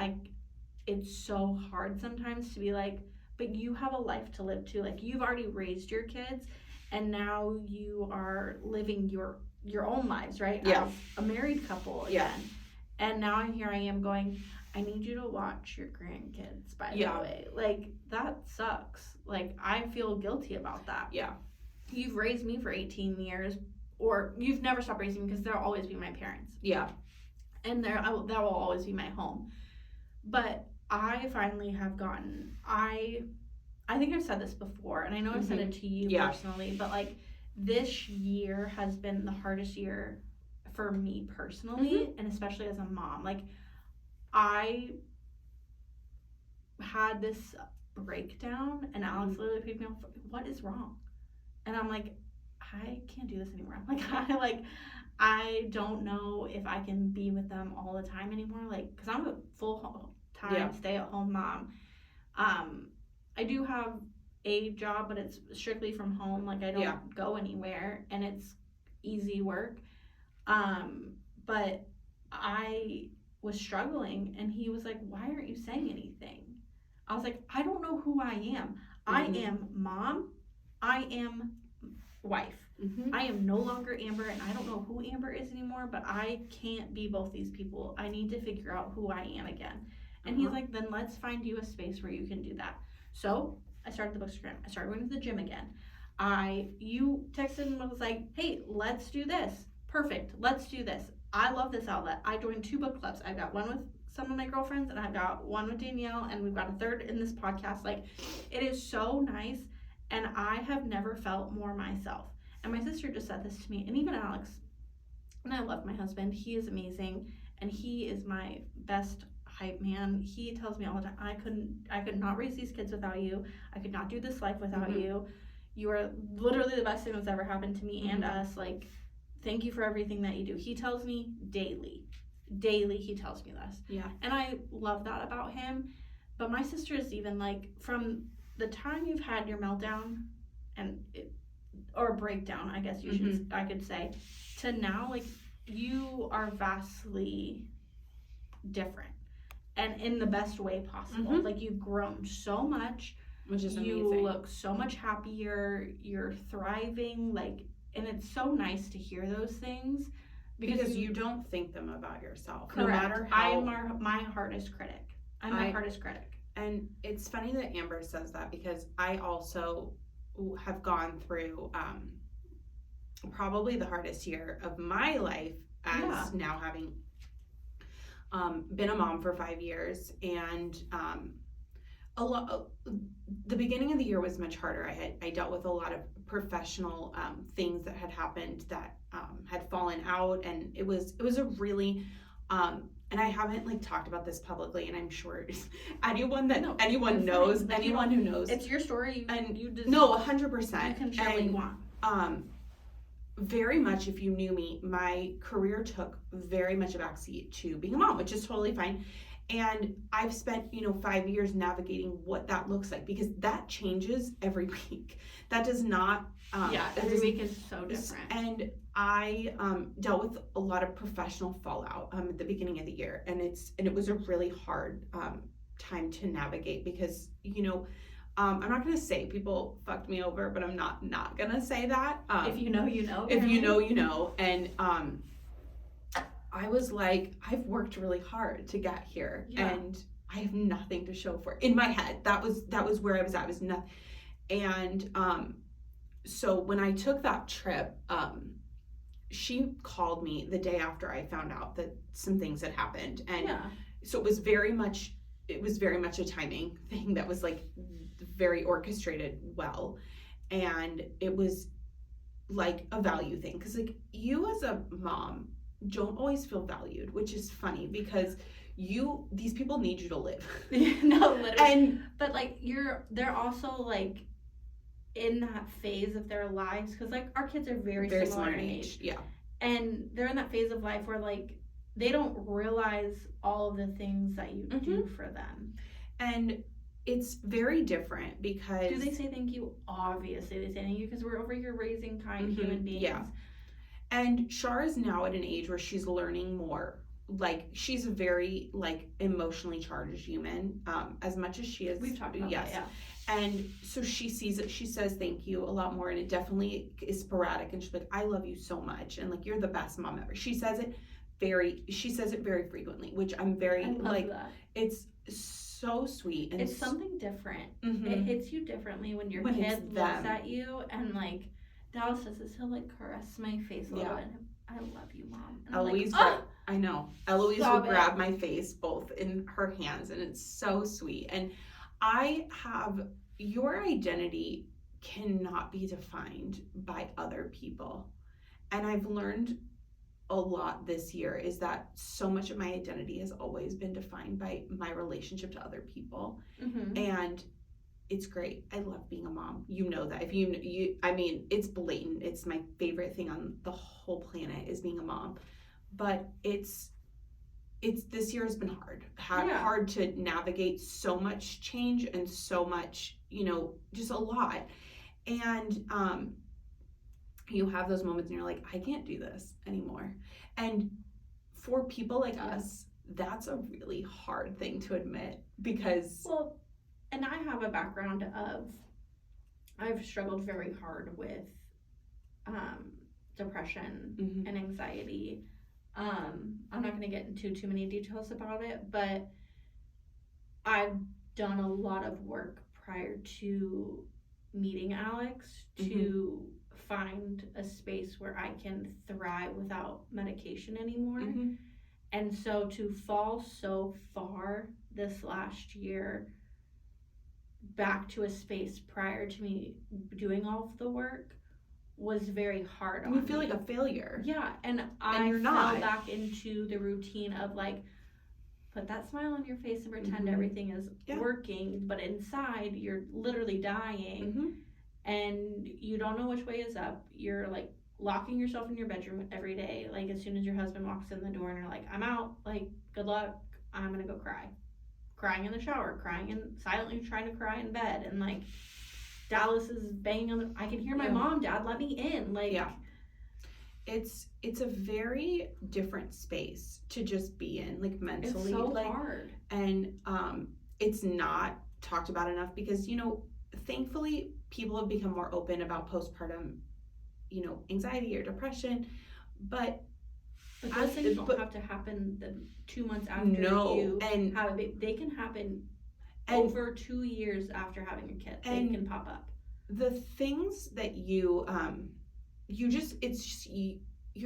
it's so hard sometimes to be like, but you have a life to live too. Like, you've already raised your kids, and now you are living your own lives, right? As a married couple again. And now here I am going, I need you to watch your grandkids, by the way. Like, that sucks. Like, I feel guilty about that. You've raised me for 18 years, or you've never stopped raising me, because they'll always be my parents. And that will always be my home. But I finally have gotten, I think I've said this before, and I know I've said it to you personally, but, like, this year has been the hardest year for me personally, and especially as a mom. Like, I had this breakdown, and Alex literally picked me up, what is wrong? And I'm like, I can't do this anymore. I don't know if I can be with them all the time anymore, like, because I'm a full-time stay-at-home mom. I do have a job, but it's strictly from home. Like, I don't go anywhere, and it's easy work. But I was struggling, and he was like, why aren't you saying anything? I was like, I don't know who I am. I am mom. I am wife. I am no longer Amber, and I don't know who Amber is anymore, but I can't be both these people. I need to figure out who I am again. And he's like, then let's find you a space where you can do that. So I started the Bookstagram. I started going to the gym again. You texted and was like, hey, let's do this. Perfect. Let's do this. I love this outlet. I joined 2 book clubs. I've got one with some of my girlfriends, and I've got one with Danielle, and we've got a third in this podcast. Like, it is so nice, and I have never felt more myself. And my sister just said this to me, and even Alex, and I love my husband. He is amazing, and he is my best hype man. He tells me all the time, I could not raise these kids without you. I could not do this life without you. You are literally the best thing that's ever happened to me and us. Like, thank you for everything that you do. He tells me daily he tells me this. And I love that about him. But my sister is even like, from the time you've had your meltdown or breakdown, I guess I could say, to now, like, you are vastly different, and in the best way possible. Like, you've grown so much, which is amazing. You look so much happier. You're thriving, like, and it's so nice to hear those things, because you don't think them about yourself. Correct. No matter how. I'm my hardest critic. I'm my hardest critic. And it's funny that Amber says that, because I also have gone through probably the hardest year of my life, as now having been a mom for 5 years, and the beginning of the year was much harder. I dealt with a lot of professional things that had happened that had fallen out, and it was a really and I haven't, like, talked about this publicly, and I'm sure anyone who knows, it's your story, and you just, no, 100%. You can share what you want. very much, if you knew me, my career took very much a backseat to being a mom, which is totally fine. And I've spent, 5 years navigating what that looks like, because that changes every week. That does not. Every week is so different. And I dealt with a lot of professional fallout at the beginning of the year, and it was a really hard time to navigate, because I'm not gonna say people fucked me over, but I'm not gonna say that. If you know, you know. If you know, you know. And I was like, I've worked really hard to get here, and I have nothing to show for it. In my head, that was where I was at. Was nothing. And so when I took that trip, she called me the day after I found out that some things had happened, and so it was very much a timing thing that was like very orchestrated well, and it was like a value thing, because like you as a mom don't always feel valued, which is funny, because these people need you to live. No, literally. But like they're also like in that phase of their lives, because like our kids are very similar in age. And they're in that phase of life where like they don't realize all of the things that you do for them. And it's very different, because do they say thank you? Obviously they say thank you, because we're over here raising kind human beings. And Shar is now at an age where she's learning more. Like, she's a very like emotionally charged human, as much as she is. We've talked about that, And so she sees it, she says thank you a lot more, and it definitely is sporadic, and she's like, I love you so much, and like, you're the best mom ever. She says it very frequently, which I'm very, I love that. It's so sweet. And it's something different. It hits you differently when your kid looks at you, and like Dallas says this, he'll like caress my face a little bit, and I love you, Mom. And Eloise, I know. Eloise will grab my face both in her hands, and it's so sweet. And your identity cannot be defined by other people. And I've learned a lot this year is that so much of my identity has always been defined by my relationship to other people. And it's great. I love being a mom. You know that. If you I mean, it's blatant. It's my favorite thing on the whole planet is being a mom. But it's this year has been hard to navigate so much change and so much, just a lot. And you have those moments and you're like, I can't do this anymore. And for people like us, that's a really hard thing to admit, because and I have a background of, I've struggled very hard with depression and anxiety. I'm not going to get into too many details about it, but I've done a lot of work prior to meeting Alex to find a space where I can thrive without medication anymore. And so to fall so far this last year back to a space prior to me doing all of the work was very hard on me. You feel like a failure. And I fell back into the routine of like, put that smile on your face and pretend everything is working, but inside you're literally dying and you don't know which way is up. You're like locking yourself in your bedroom every day, like as soon as your husband walks in the door and you're like, I'm out, like good luck, I'm gonna go crying in the shower, crying and silently trying to cry in bed, and like Dallas is banging on I can hear my mom, Dad, let me in. Like it's a very different space to just be in, like mentally. It's so hard. And it's not talked about enough, because thankfully people have become more open about postpartum anxiety or depression, but those things don't have to happen the 2 months after you have a baby. They can happen over 2 years after having a kid. They can pop up. The things that you're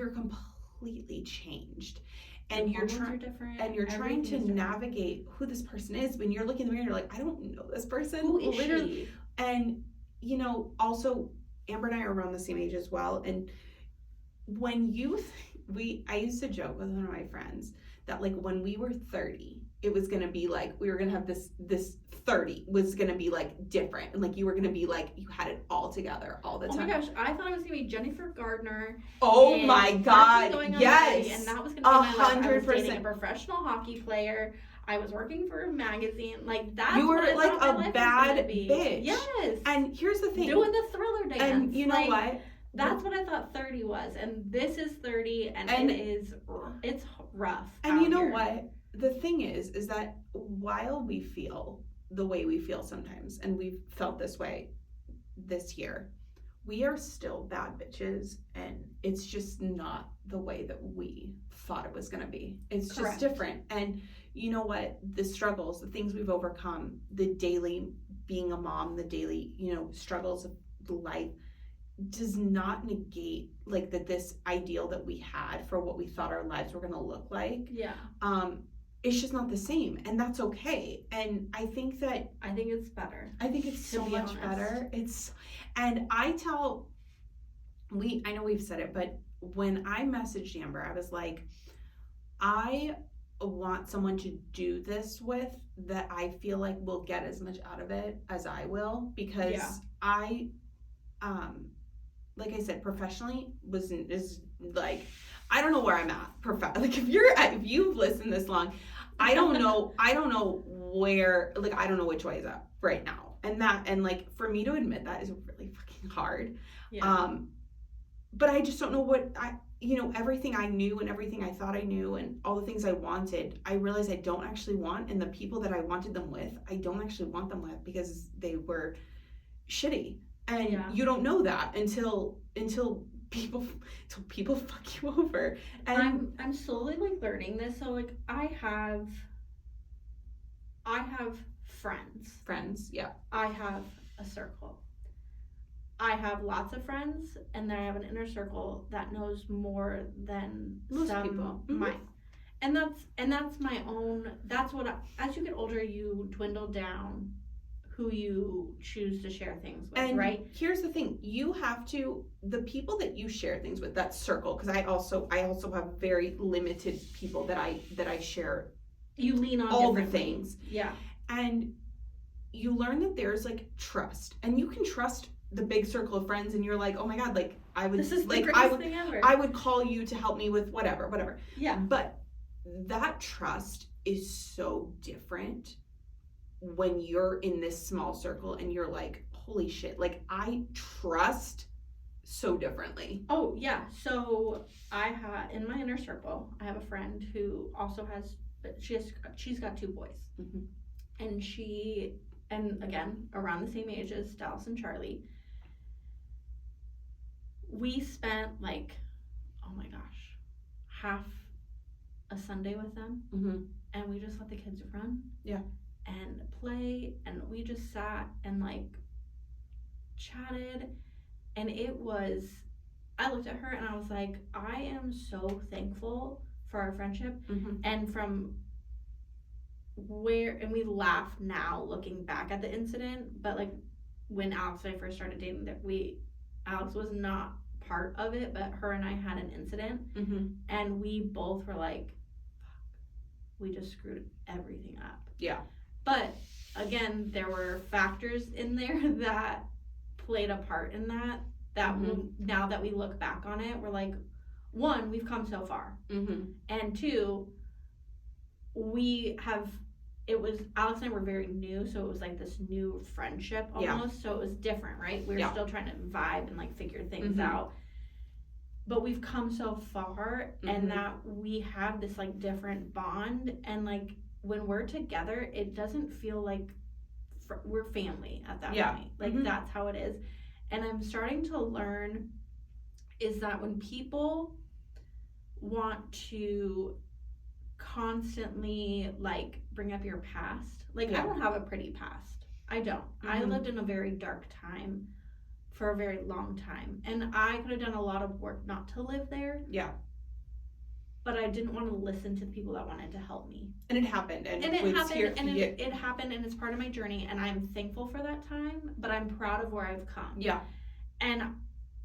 completely changed, and you're trying to navigate who this person is. When you're looking in the mirror, you're like, I don't know this person. Who is she? And also Amber and I are around the same age as well. And when I used to joke with one of my friends that like when we were 30, it was gonna be like we were gonna have this 30 was gonna be like different, and like you were gonna be like you had it all together all the time. Oh my gosh, I thought it was gonna be Jennifer Gardner. Oh my God, yes, and that was gonna be my life. I was 100%. dating a professional hockey player. I was working for a magazine. Like that's you were what I like thought my life a was bad gonna be. bitch. Yes. And here's the thing. Doing the Thriller dance. And you know like, what? That's what I thought 30 was, and this is 30, and it's rough. And you know here. what? The thing is that while we feel the way we feel sometimes, and we've felt this way this year, we are still bad bitches, and it's just not the way that we thought it was going to be. It's Correct. just different. And you know what? The struggles, the things we've overcome, the daily being a mom, the daily, struggles of life does not negate like this ideal that we had for what we thought our lives were going to look like. Yeah. It's just not the same, and that's okay. And I think it's better. I think it's so much better. And I know we've said it, but when I messaged Amber, I was like, I want someone to do this with that I feel like will get as much out of it as I will, because I like I said, professionally is like, I don't know where I'm at. Like if you've listened this long, I don't know where, like, I don't know which way is up right now. And like, for me to admit that is really fucking hard. Yeah. But I just don't know what everything I knew and everything I thought I knew and all the things I wanted, I realized I don't actually want. And the people that I wanted them with, I don't actually want them with because they were shitty. And you don't know that until people fuck you over. And I'm slowly like learning this. So like I have friends. Yeah. I have a circle. I have lots of friends, and then I have an inner circle that knows more than most some people. mine. And that's my own. That's what as you get older, you dwindle down who you choose to share things with, and right? Here's the thing. You have to, the people that you share things with, that circle, because I also have very limited people that I share. You lean on all the differently. things. Yeah. And you learn that there's like trust, and you can trust the big circle of friends, and you're like, oh my God, like This is the greatest thing ever. I would call you to help me with whatever. Yeah. But that trust is so different when you're in this small circle and you're like, holy shit, like I trust so differently. Oh yeah. So in my inner circle, I have a friend who also she's got 2 boys. Mm-hmm. And again, around the same age as Dallas and Charlie. We spent like, oh my gosh, half a Sunday with them. Mm-hmm. And we just let the kids run. Yeah. And play, and we just sat and like chatted, and I looked at her and I was like, I am so thankful for our friendship. Mm-hmm. And and we laugh now looking back at the incident, but like when Alex and I first started dating, Alex was not part of it, but her and I had an incident. Mm-hmm. And we both were like, fuck, we just screwed everything up. Yeah. But again, there were factors in there that played a part in that now that we look back on it, we're like, 1, we've come so far. Mm-hmm. And 2, Alex and I were very new, so it was like this new friendship almost. So it was different, right? We were still trying to vibe and like figure things out. But we've come so far, and that we have this like different bond, and like when we're together, it doesn't feel like we're family at that point. Like that's how it is. And I'm starting to learn is that when people want to constantly like bring up your past, like I don't have a pretty past. I don't. I lived in a very dark time for a very long time, and I could have done a lot of work not to live there. Yeah. But I didn't want to listen to the people that wanted to help me. And it happened. It happened, and it's part of my journey, and I'm thankful for that time, but I'm proud of where I've come. Yeah. And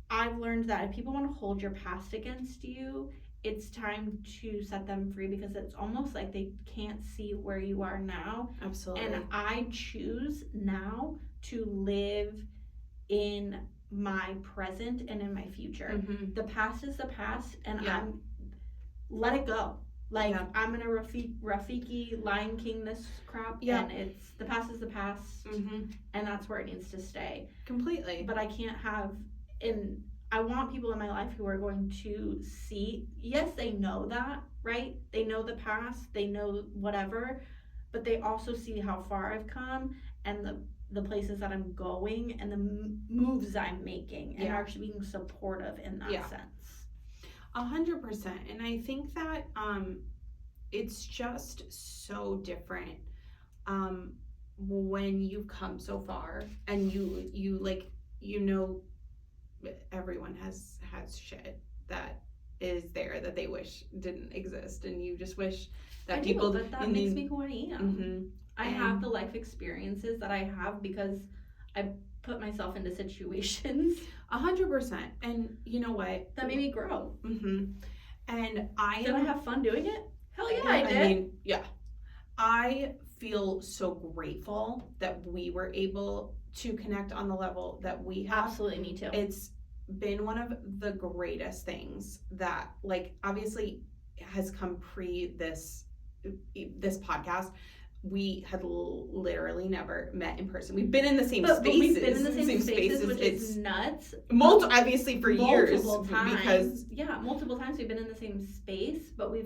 I've learned that if people want to hold your past against you, it's time to set them free, because it's almost like they can't see where you are now. Absolutely. And I choose now to live in my present and in my future. Mm-hmm. The past is the past, and Yeah. let it go. Like, Yeah. I'm gonna Rafiki Lion King this crap, Yeah. and it's the past is the past, Mm-hmm. and that's where it needs to stay. Completely. But I can't have, and I want people in my life who are going to see, yes, they know that, right? They know the past, they know whatever, but they also see how far I've come, and the places that I'm going, and the moves I'm making, and Yeah. are actually being supportive in that Yeah. sense. 100%. And I think that it's just so different when you've come so far, and you like, everyone has shit that is there that they wish didn't exist, and you just wish that I people do, but that makes me who I am. Mm-hmm. I have the life experiences that I have because I put myself into situations 100%. And you know what? that made me grow. Mm-hmm. And Did I have fun doing it? Hell yeah, I did. I mean, yeah. I feel so grateful that we were able to connect on the level that we have. Absolutely, me too. It's been one of the greatest things that, like, obviously has come pre this podcast. We had literally never met in person. We've been in the same spaces. But we've been in the same spaces, which is nuts. Obviously for years. Multiple times. Because multiple times we've been in the same space, but we've